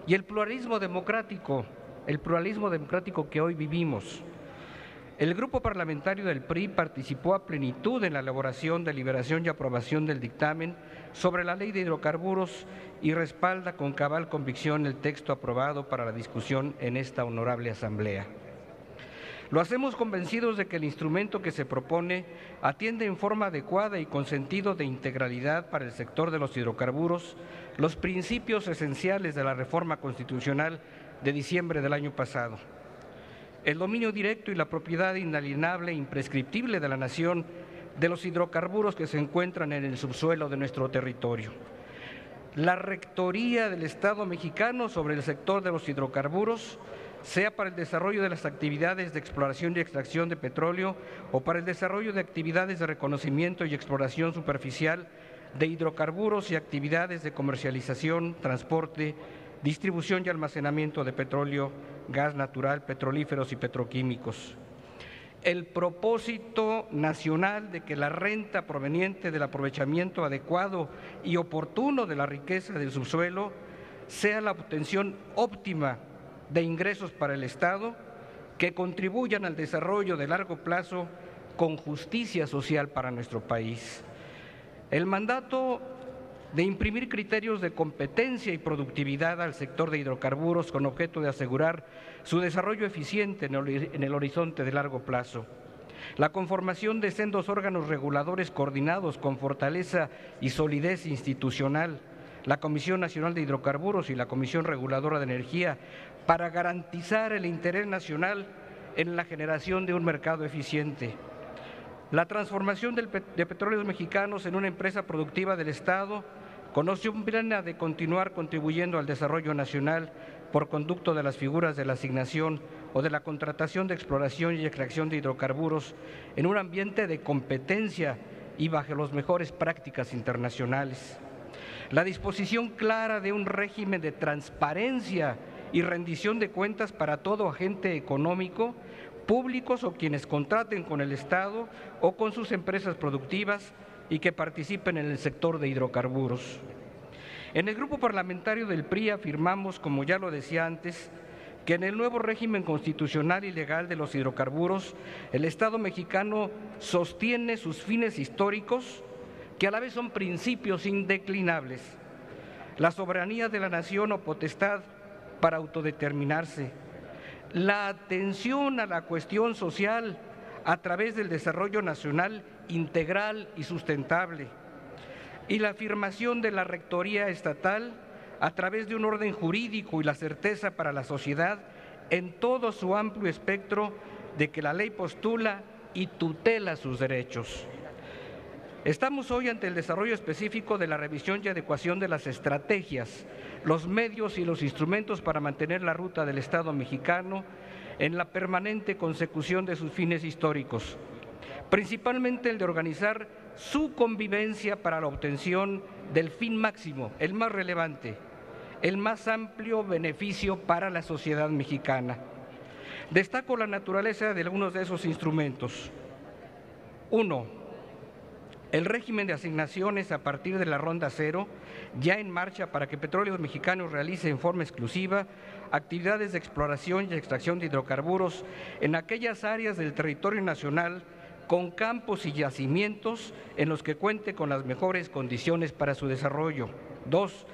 y el pluralismo democrático que hoy vivimos. El grupo parlamentario del PRI participó a plenitud en la elaboración, deliberación y aprobación del dictamen sobre la Ley de Hidrocarburos y respalda con cabal convicción el texto aprobado para la discusión en esta honorable Asamblea. Lo hacemos convencidos de que el instrumento que se propone atiende en forma adecuada y con sentido de integralidad para el sector de los hidrocarburos los principios esenciales de la reforma constitucional de diciembre del año pasado. El dominio directo y la propiedad inalienable e imprescriptible de la nación de los hidrocarburos que se encuentran en el subsuelo de nuestro territorio. La rectoría del Estado mexicano sobre el sector de los hidrocarburos, sea para el desarrollo de las actividades de exploración y extracción de petróleo o para el desarrollo de actividades de reconocimiento y exploración superficial de hidrocarburos y actividades de comercialización, transporte, distribución y almacenamiento de petróleo, gas natural, petrolíferos y petroquímicos. El propósito nacional de que la renta proveniente del aprovechamiento adecuado y oportuno de la riqueza del subsuelo sea la obtención óptima de ingresos para el Estado que contribuyan al desarrollo de largo plazo con justicia social para nuestro país. El mandato de imprimir criterios de competencia y productividad al sector de hidrocarburos con objeto de asegurar su desarrollo eficiente en el horizonte de largo plazo. La conformación de sendos órganos reguladores coordinados con fortaleza y solidez institucional, la Comisión Nacional de Hidrocarburos y la Comisión Reguladora de Energía, para garantizar el interés nacional en la generación de un mercado eficiente. La transformación de Petróleos Mexicanos en una empresa productiva del Estado con opción plena de continuar contribuyendo al desarrollo nacional por conducto de las figuras de la asignación o de la contratación de exploración y extracción de hidrocarburos en un ambiente de competencia y bajo las mejores prácticas internacionales. La disposición clara de un régimen de transparencia y rendición de cuentas para todo agente económico, públicos o quienes contraten con el Estado o con sus empresas productivas y que participen en el sector de hidrocarburos. En el grupo parlamentario del PRI afirmamos, como ya lo decía antes, que en el nuevo régimen constitucional y legal de los hidrocarburos, el Estado mexicano sostiene sus fines históricos, que a la vez son principios indeclinables: la soberanía de la nación o potestad para autodeterminarse, la atención a la cuestión social a través del desarrollo nacional integral y sustentable, y la afirmación de la rectoría estatal a través de un orden jurídico y la certeza para la sociedad en todo su amplio espectro de que la ley postula y tutela sus derechos. Estamos hoy ante el desarrollo específico de la revisión y adecuación de las estrategias, los medios y los instrumentos para mantener la ruta del Estado mexicano en la permanente consecución de sus fines históricos, principalmente el de organizar su convivencia para la obtención del fin máximo, el más relevante, el más amplio beneficio para la sociedad mexicana. Destaco la naturaleza de algunos de esos instrumentos. 1. El régimen de asignaciones a partir de la Ronda Cero, ya en marcha para que Petróleos Mexicanos realice en forma exclusiva actividades de exploración y extracción de hidrocarburos en aquellas áreas del territorio nacional con campos y yacimientos en los que cuente con las mejores condiciones para su desarrollo. 2.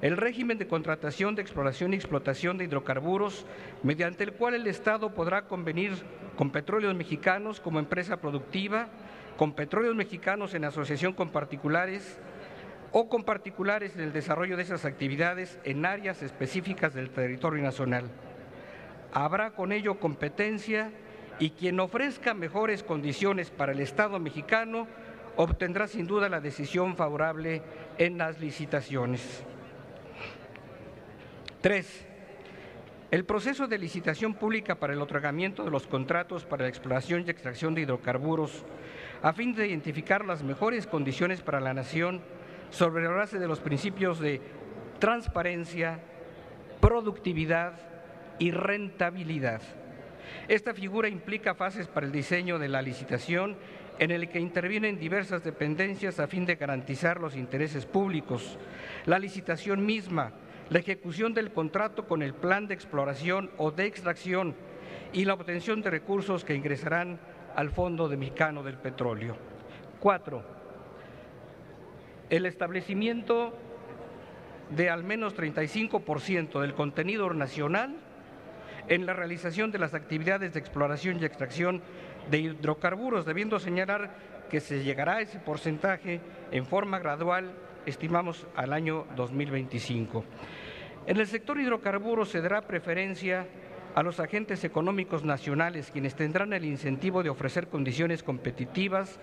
El régimen de contratación de exploración y explotación de hidrocarburos, mediante el cual el Estado podrá convenir con Petróleos Mexicanos como empresa productiva, con Petróleos Mexicanos en asociación con particulares o con particulares en el desarrollo de esas actividades en áreas específicas del territorio nacional. Habrá con ello competencia y quien ofrezca mejores condiciones para el Estado mexicano obtendrá sin duda la decisión favorable en las licitaciones. 3. El proceso de licitación pública para el otorgamiento de los contratos para la exploración y extracción de hidrocarburos, a fin de identificar las mejores condiciones para la nación sobre la base de los principios de transparencia, productividad y rentabilidad. Esta figura implica fases para el diseño de la licitación, en el que intervienen diversas dependencias a fin de garantizar los intereses públicos, la licitación misma, la ejecución del contrato con el plan de exploración o de extracción y la obtención de recursos que ingresarán al Fondo Mexicano del Petróleo. 4. El establecimiento de al menos 35% del contenido nacional en la realización de las actividades de exploración y extracción de hidrocarburos, debiendo señalar que se llegará a ese porcentaje en forma gradual, estimamos al año 2025. En el sector hidrocarburos se dará preferencia a los agentes económicos nacionales, quienes tendrán el incentivo de ofrecer condiciones competitivas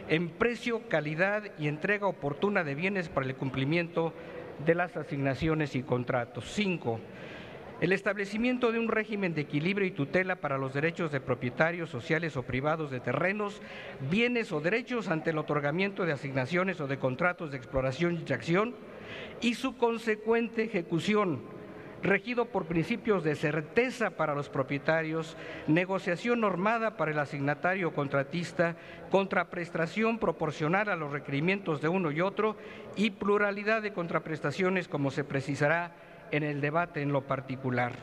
en precio, calidad y entrega oportuna de bienes para el cumplimiento de las asignaciones y contratos. 5. El establecimiento de un régimen de equilibrio y tutela para los derechos de propietarios sociales o privados de terrenos, bienes o derechos ante el otorgamiento de asignaciones o de contratos de exploración y extracción y su consecuente ejecución, regido por principios de certeza para los propietarios, negociación normada para el asignatario o contratista, contraprestación proporcional a los requerimientos de uno y otro y pluralidad de contraprestaciones, como se precisará en el debate en lo particular.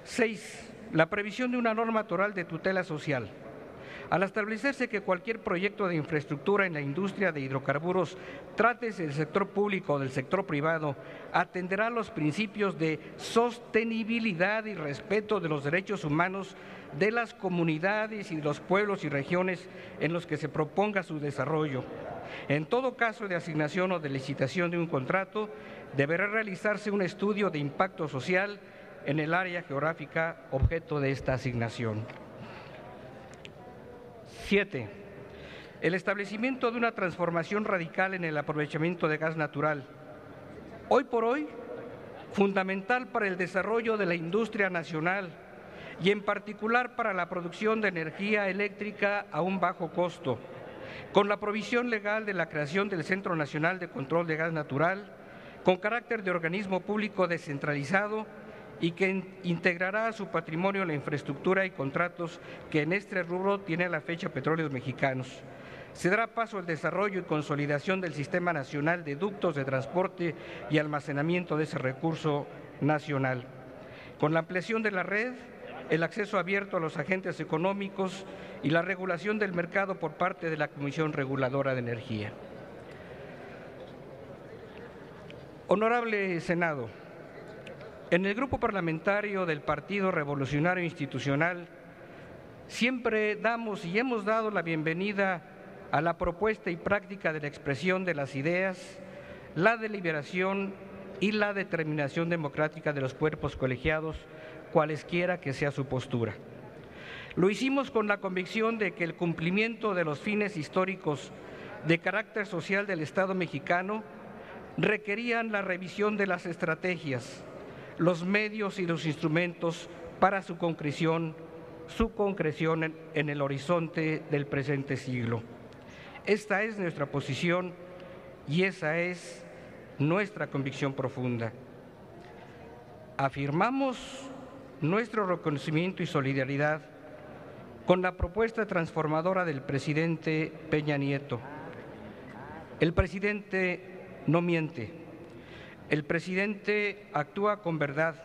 6. La previsión de una norma toral de tutela social. Al establecerse que cualquier proyecto de infraestructura en la industria de hidrocarburos, trátese del sector público o del sector privado, atenderá los principios de sostenibilidad y respeto de los derechos humanos de las comunidades y de los pueblos y regiones en los que se proponga su desarrollo. En todo caso de asignación o de licitación de un contrato, deberá realizarse un estudio de impacto social en el área geográfica objeto de esta asignación. 7. El establecimiento de una transformación radical en el aprovechamiento de gas natural. Hoy por hoy, fundamental para el desarrollo de la industria nacional y en particular para la producción de energía eléctrica a un bajo costo, con la provisión legal de la creación del Centro Nacional de Control de Gas Natural, con carácter de organismo público descentralizado y que integrará a su patrimonio la infraestructura y contratos que en este rubro tiene a la fecha Petróleos Mexicanos. Se dará paso al desarrollo y consolidación del Sistema Nacional de Ductos de Transporte y Almacenamiento de ese recurso nacional. Con la ampliación de la red, el acceso abierto a los agentes económicos y la regulación del mercado por parte de la Comisión Reguladora de Energía. Honorable Senado, en el Grupo Parlamentario del Partido Revolucionario Institucional siempre damos y hemos dado la bienvenida a la propuesta y práctica de la expresión de las ideas, la deliberación y la determinación democrática de los cuerpos colegiados, cualesquiera que sea su postura. Lo hicimos con la convicción de que el cumplimiento de los fines históricos de carácter social del Estado mexicano requerían la revisión de las estrategias, los medios y los instrumentos para su concreción en el horizonte del presente siglo. Esta es nuestra posición y esa es nuestra convicción profunda. Afirmamos nuestro reconocimiento y solidaridad con la propuesta transformadora del presidente Peña Nieto. El presidente no miente, el presidente actúa con verdad,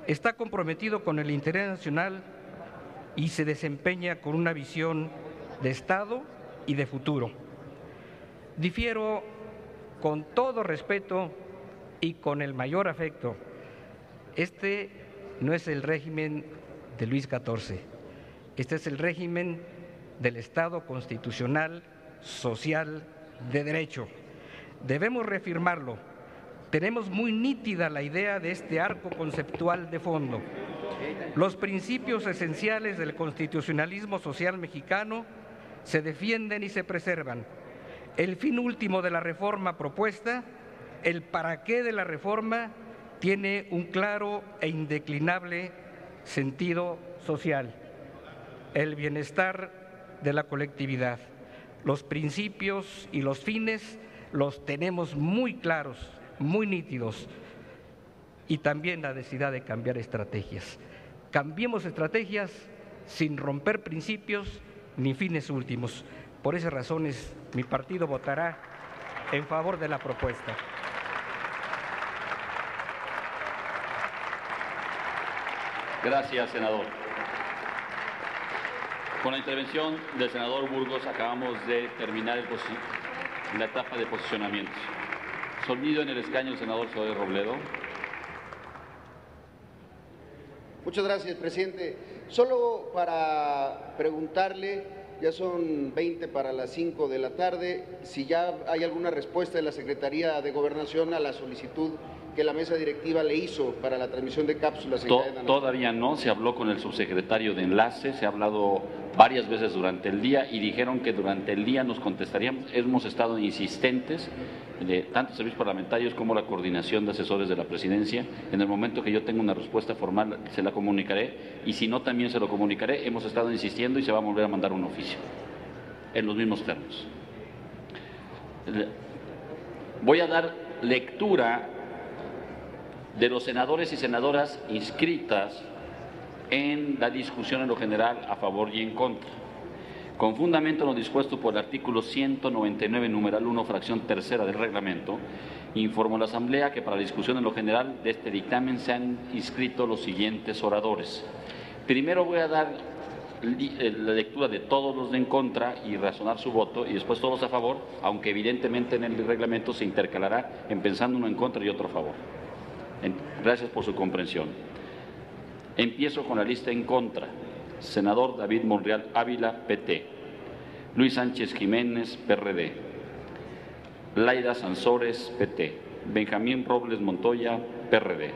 está comprometido con el interés nacional y se desempeña con una visión de Estado y de futuro. Difiero con todo respeto y con el mayor afecto. Este no es el régimen de Luis XIV, este es el régimen del Estado constitucional, social, de derecho. Debemos reafirmarlo. Tenemos muy nítida la idea de este arco conceptual de fondo. Los principios esenciales del constitucionalismo social mexicano se defienden y se preservan. El fin último de la reforma propuesta, el para qué de la reforma tiene un claro e indeclinable sentido social, el bienestar de la colectividad. Los principios y los fines los tenemos muy claros, muy nítidos, y también la necesidad de cambiar estrategias. Cambiemos estrategias sin romper principios ni fines últimos. Por esas razones, mi partido votará en favor de la propuesta. Gracias, senador. Con la intervención del senador Burgos acabamos de terminar la etapa de posicionamientos. Sonido en el escaño el senador Zoé Robledo. Muchas gracias, presidente. Solo para preguntarle, ya son 20 para las 5 de la tarde, si ya hay alguna respuesta de la Secretaría de Gobernación a la solicitud que la mesa directiva le hizo para la transmisión de cápsulas en cadena nacional. Todavía no, se habló con el subsecretario de Enlace, se ha hablado varias veces durante el día y dijeron que durante el día nos contestaríamos. Hemos estado insistentes, tanto servicios parlamentarios como la coordinación de asesores de la presidencia. En el momento que yo tenga una respuesta formal se la comunicaré, y si no también se lo comunicaré. Hemos estado insistiendo y se va a volver a mandar un oficio en los mismos términos. Voy a dar lectura de los senadores y senadoras inscritas en la discusión en lo general a favor y en contra. Con fundamento en lo dispuesto por el artículo 199, numeral 1, fracción tercera del reglamento, informo a la Asamblea que para la discusión en lo general de este dictamen se han inscrito los siguientes oradores. Primero voy a dar la lectura de todos los de en contra y razonar su voto, y después todos a favor, aunque evidentemente en el reglamento se intercalará en pensando uno en contra y otro a favor. Gracias por su comprensión. Empiezo con la lista en contra. Senador David Monreal Ávila, PT. Luis Sánchez Jiménez, PRD. Laida Sansores, PT. Benjamín Robles Montoya, PRD.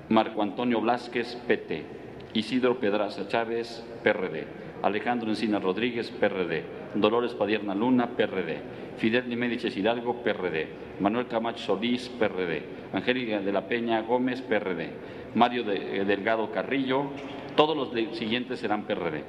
Marco Antonio Blázquez, PT. Isidro Pedraza Chávez, PRD. Alejandro Encina Rodríguez, PRD. Dolores Padierna Luna, PRD. Fidel Médicis Hidalgo, PRD. Manuel Camacho Solís, PRD. Angélica de la Peña Gómez, PRD. Mario Delgado Carrillo, todos los siguientes serán PRD.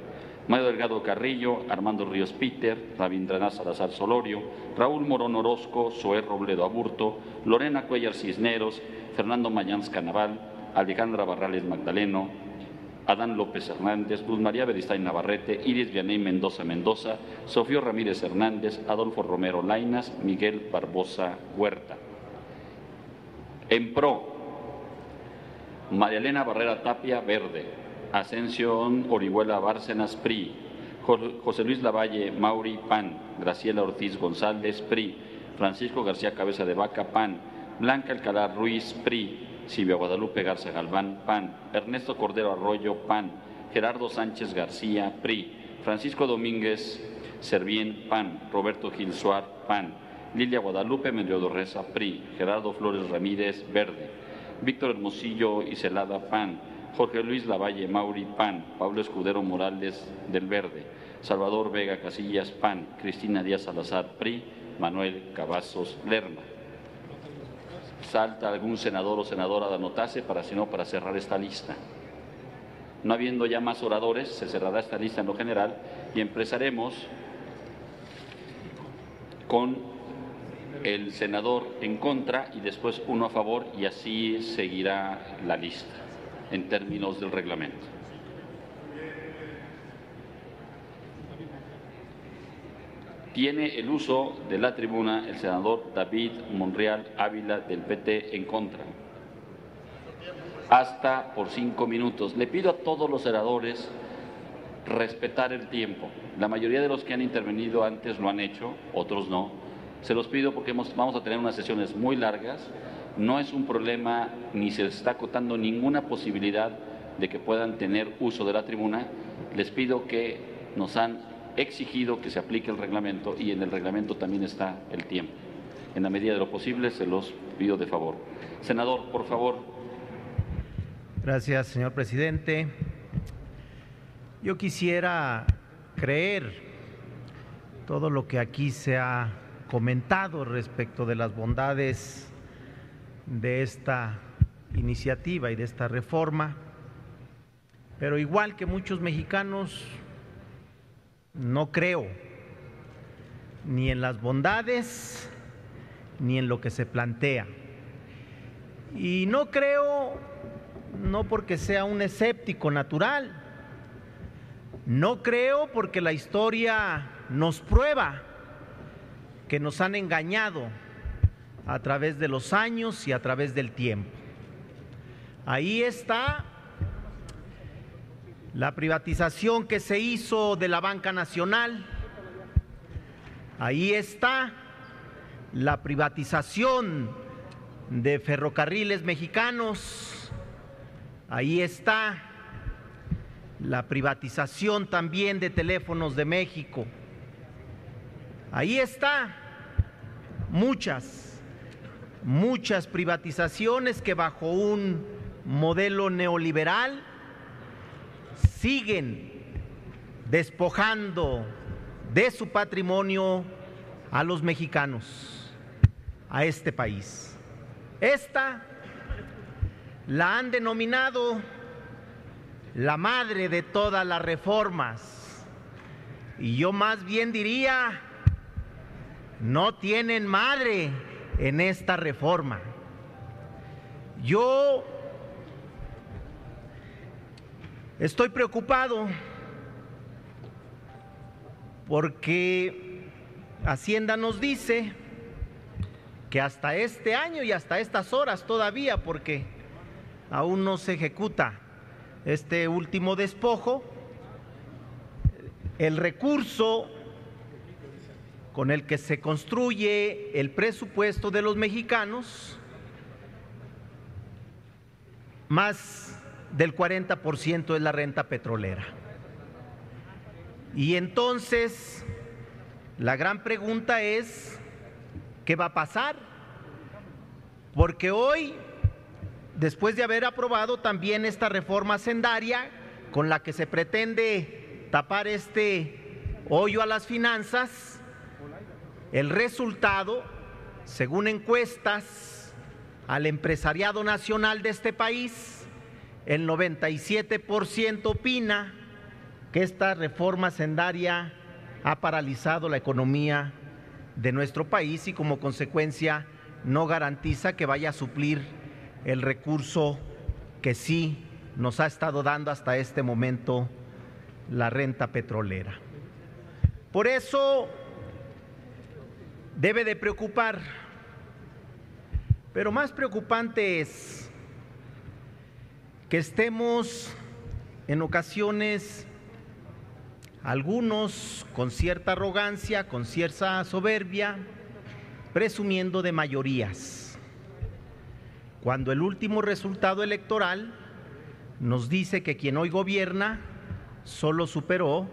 Mario Delgado Carrillo, Armando Ríos Peter, Rabindranath Salazar Solorio, Raúl Morón Orozco, Zoé Robledo Aburto, Lorena Cuellar Cisneros, Fernando Mayans Canaval, Alejandra Barrales Magdaleno, Adán López Hernández, Luz María Beristain Navarrete, Iris Vianey Mendoza Mendoza, Sofío Ramírez Hernández, Adolfo Romero Lainas, Miguel Barbosa Huerta. En pro, María Elena Barrera Tapia, Verde. Ascensión Orihuela Bárcenas, PRI. José Luis Lavalle Mauri, PAN. Graciela Ortiz González, PRI. Francisco García Cabeza de Vaca, PAN. Blanca Alcalá Ruiz, PRI. Silvia Guadalupe Garza Galván, PAN. Ernesto Cordero Arroyo, PAN. Gerardo Sánchez García, PRI. Francisco Domínguez Servién, PAN. Roberto Gil Suar, PAN. Lilia Guadalupe Meliodo Reza, PRI. Gerardo Flores Ramírez, Verde. Víctor Hermosillo y Celada, PAN. Jorge Luis Lavalle Mauri, PAN. Pablo Escudero Morales, del Verde. Salvador Vega Casillas, PAN. Cristina Díaz Salazar, PRI. Manuel Cavazos Lerma. ¿Salta algún senador o senadora de anotarse para cerrar esta lista? No habiendo ya más oradores, se cerrará esta lista en lo general y empezaremos con el senador en contra y después uno a favor, y así seguirá la lista en términos del reglamento. Tiene el uso de la tribuna el senador David Monreal Ávila del PT en contra. Hasta por 5 minutos. Le pido a todos los senadores respetar el tiempo. La mayoría de los que han intervenido antes lo han hecho, otros no. Se los pido porque vamos a tener unas sesiones muy largas. No es un problema ni se les está acotando ninguna posibilidad de que puedan tener uso de la tribuna. Les pido que nos han exigido que se aplique el reglamento y en el reglamento también está el tiempo. En la medida de lo posible se los pido de favor. Senador, por favor. Gracias, señor presidente. Yo quisiera creer todo lo que aquí se ha comentado respecto de las bondades de esta iniciativa y de esta reforma, pero igual que muchos mexicanos, no creo ni en las bondades ni en lo que se plantea. Y no creo, no porque sea un escéptico natural, no creo porque la historia nos prueba que nos han engañado a través de los años y a través del tiempo. Ahí está la privatización que se hizo de la banca nacional, ahí está la privatización de ferrocarriles mexicanos, ahí está la privatización también de Teléfonos de México, ahí está muchas privatizaciones que bajo un modelo neoliberal siguen despojando de su patrimonio a los mexicanos, a este país. Esta la han denominado la madre de todas las reformas, y yo más bien diría, no tienen madre en esta reforma. Yo estoy preocupado porque Hacienda nos dice que hasta este año y hasta estas horas todavía, porque aún no se ejecuta este último despojo, el recurso con el que se construye el presupuesto de los mexicanos, más del 40% es la renta petrolera. Y entonces, la gran pregunta es, ¿qué va a pasar? Porque hoy, después de haber aprobado también esta reforma hacendaria, con la que se pretende tapar este hoyo a las finanzas, el resultado, según encuestas al empresariado nacional de este país, el 97% opina que esta reforma hacendaria ha paralizado la economía de nuestro país y como consecuencia no garantiza que vaya a suplir el recurso que sí nos ha estado dando hasta este momento la renta petrolera. Por eso debe de preocupar, pero más preocupante es que estemos en ocasiones algunos con cierta arrogancia, con cierta soberbia, presumiendo de mayorías, cuando el último resultado electoral nos dice que quien hoy gobierna solo superó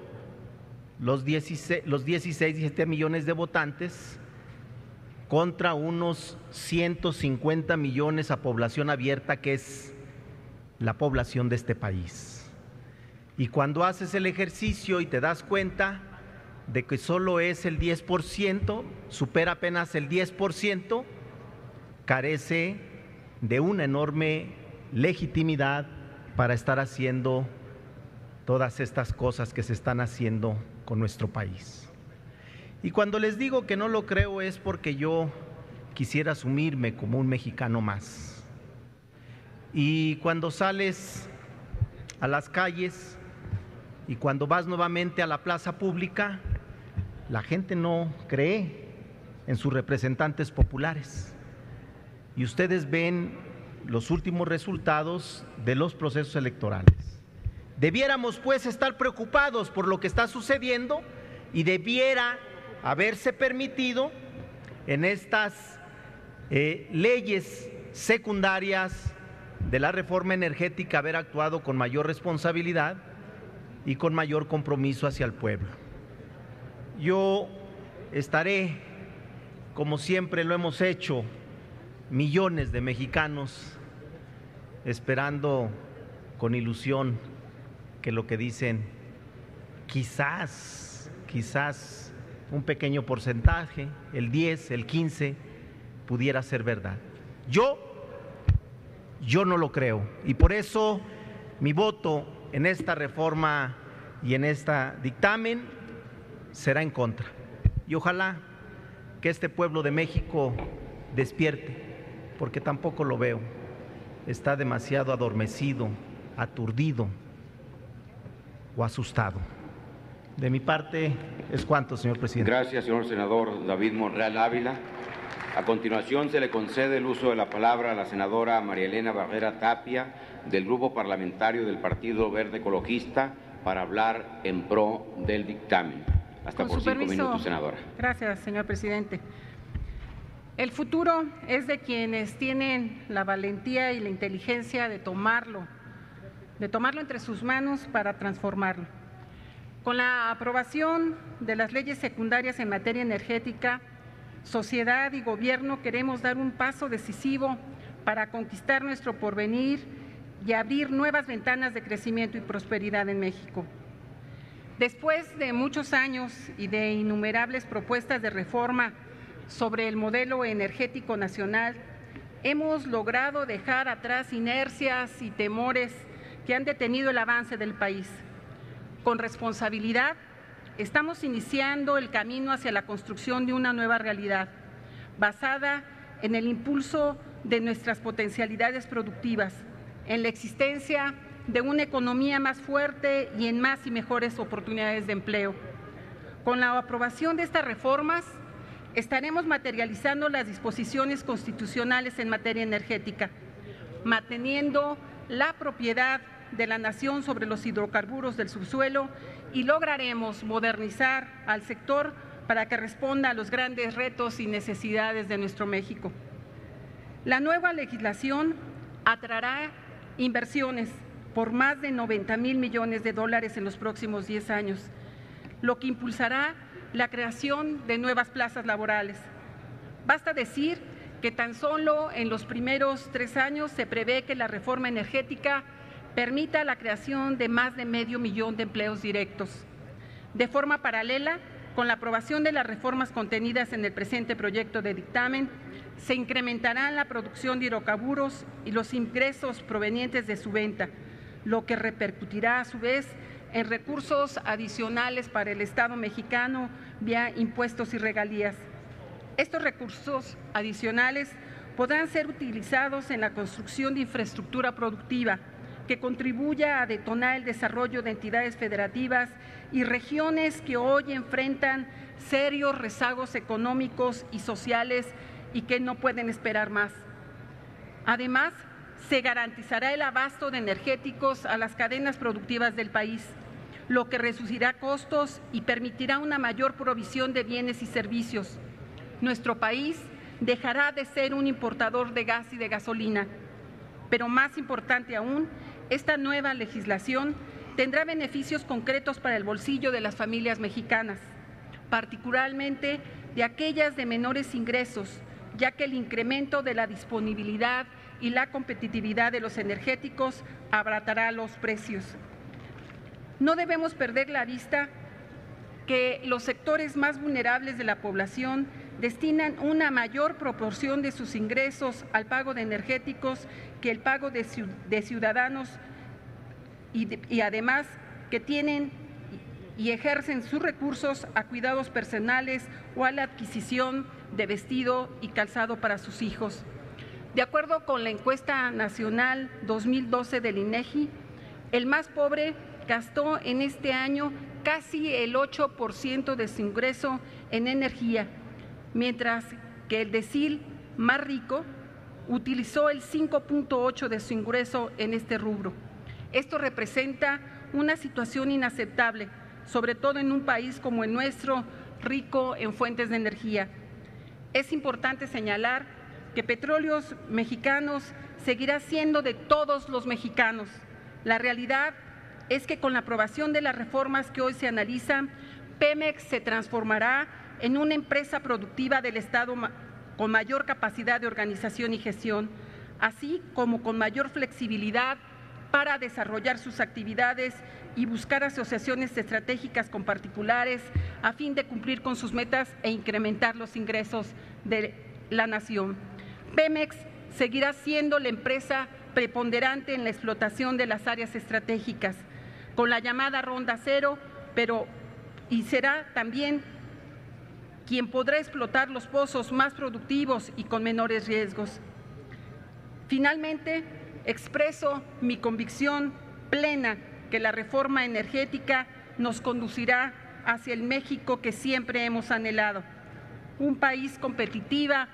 los 17 millones de votantes contra unos 150 millones a población abierta, que es la población de este país. Y cuando haces el ejercicio y te das cuenta de que solo es el 10%, supera apenas el 10%, carece de una enorme legitimidad para estar haciendo todas estas cosas que se están haciendo con nuestro país. Y cuando les digo que no lo creo es porque yo quisiera asumirme como un mexicano más. Y cuando sales a las calles y cuando vas nuevamente a la plaza pública, la gente no cree en sus representantes populares. Y ustedes ven los últimos resultados de los procesos electorales. Debiéramos pues estar preocupados por lo que está sucediendo y debiera haberse permitido en estas leyes secundarias de la reforma energética haber actuado con mayor responsabilidad y con mayor compromiso hacia el pueblo. Yo estaré, como siempre lo hemos hecho, millones de mexicanos, esperando con ilusión que lo que dicen, quizás un pequeño porcentaje, el 10, el 15, pudiera ser verdad. Yo Yo no lo creo. Y por eso mi voto en esta reforma y en este dictamen será en contra. Y ojalá que este pueblo de México despierte, porque tampoco lo veo. Está demasiado adormecido, aturdido o asustado. De mi parte es cuanto, señor presidente. Gracias, señor senador David Monreal Ávila. A continuación se le concede el uso de la palabra a la senadora María Elena Barrera Tapia, del Grupo Parlamentario del Partido Verde Ecologista, para hablar en pro del dictamen. Hasta por 5 minutos, senadora. Gracias, señor presidente. El futuro es de quienes tienen la valentía y la inteligencia de tomarlo entre sus manos para transformarlo. Con la aprobación de las leyes secundarias en materia energética, sociedad y gobierno queremos dar un paso decisivo para conquistar nuestro porvenir y abrir nuevas ventanas de crecimiento y prosperidad en México. Después de muchos años y de innumerables propuestas de reforma sobre el modelo energético nacional, hemos logrado dejar atrás inercias y temores que han detenido el avance del país. Con responsabilidad, estamos iniciando el camino hacia la construcción de una nueva realidad, basada en el impulso de nuestras potencialidades productivas, en la existencia de una economía más fuerte y en más y mejores oportunidades de empleo. Con la aprobación de estas reformas, estaremos materializando las disposiciones constitucionales en materia energética, manteniendo la propiedad de la nación sobre los hidrocarburos del subsuelo y lograremos modernizar al sector para que responda a los grandes retos y necesidades de nuestro México. La nueva legislación atraerá inversiones por más de 90,000 millones de dólares en los próximos 10 años, lo que impulsará la creación de nuevas plazas laborales. Basta decir que tan solo en los primeros 3 años se prevé que la reforma energética permita la creación de más de 500,000 de empleos directos. De forma paralela, con la aprobación de las reformas contenidas en el presente proyecto de dictamen, se incrementará la producción de hidrocarburos y los ingresos provenientes de su venta, lo que repercutirá a su vez en recursos adicionales para el Estado mexicano vía impuestos y regalías. Estos recursos adicionales podrán ser utilizados en la construcción de infraestructura productiva que contribuya a detonar el desarrollo de entidades federativas y regiones que hoy enfrentan serios rezagos económicos y sociales y que no pueden esperar más. Además, se garantizará el abasto de energéticos a las cadenas productivas del país, lo que reducirá costos y permitirá una mayor provisión de bienes y servicios. Nuestro país dejará de ser un importador de gas y de gasolina, pero más importante aún, esta nueva legislación tendrá beneficios concretos para el bolsillo de las familias mexicanas, particularmente de aquellas de menores ingresos, ya que el incremento de la disponibilidad y la competitividad de los energéticos abaratará los precios. No debemos perder la vista que los sectores más vulnerables de la población destinan una mayor proporción de sus ingresos al pago de energéticos que el pago de ciudadanos y además que tienen y ejercen sus recursos a cuidados personales o a la adquisición de vestido y calzado para sus hijos. De acuerdo con la encuesta nacional 2012 del INEGI, el más pobre gastó en este año casi el 8% de su ingreso en energía, mientras que el decil más rico utilizó el 5.8% de su ingreso en este rubro. Esto representa una situación inaceptable, sobre todo en un país como el nuestro, rico en fuentes de energía. Es importante señalar que Petróleos Mexicanos seguirá siendo de todos los mexicanos. La realidad es que con la aprobación de las reformas que hoy se analizan, Pemex se transformará en una empresa productiva del Estado con mayor capacidad de organización y gestión, así como con mayor flexibilidad para desarrollar sus actividades y buscar asociaciones estratégicas con particulares a fin de cumplir con sus metas e incrementar los ingresos de la nación. Pemex seguirá siendo la empresa preponderante en la explotación de las áreas estratégicas, con la llamada Ronda Cero, y será también quien podrá explotar los pozos más productivos y con menores riesgos. Finalmente, expreso mi convicción plena que la reforma energética nos conducirá hacia el México que siempre hemos anhelado, un país competitiva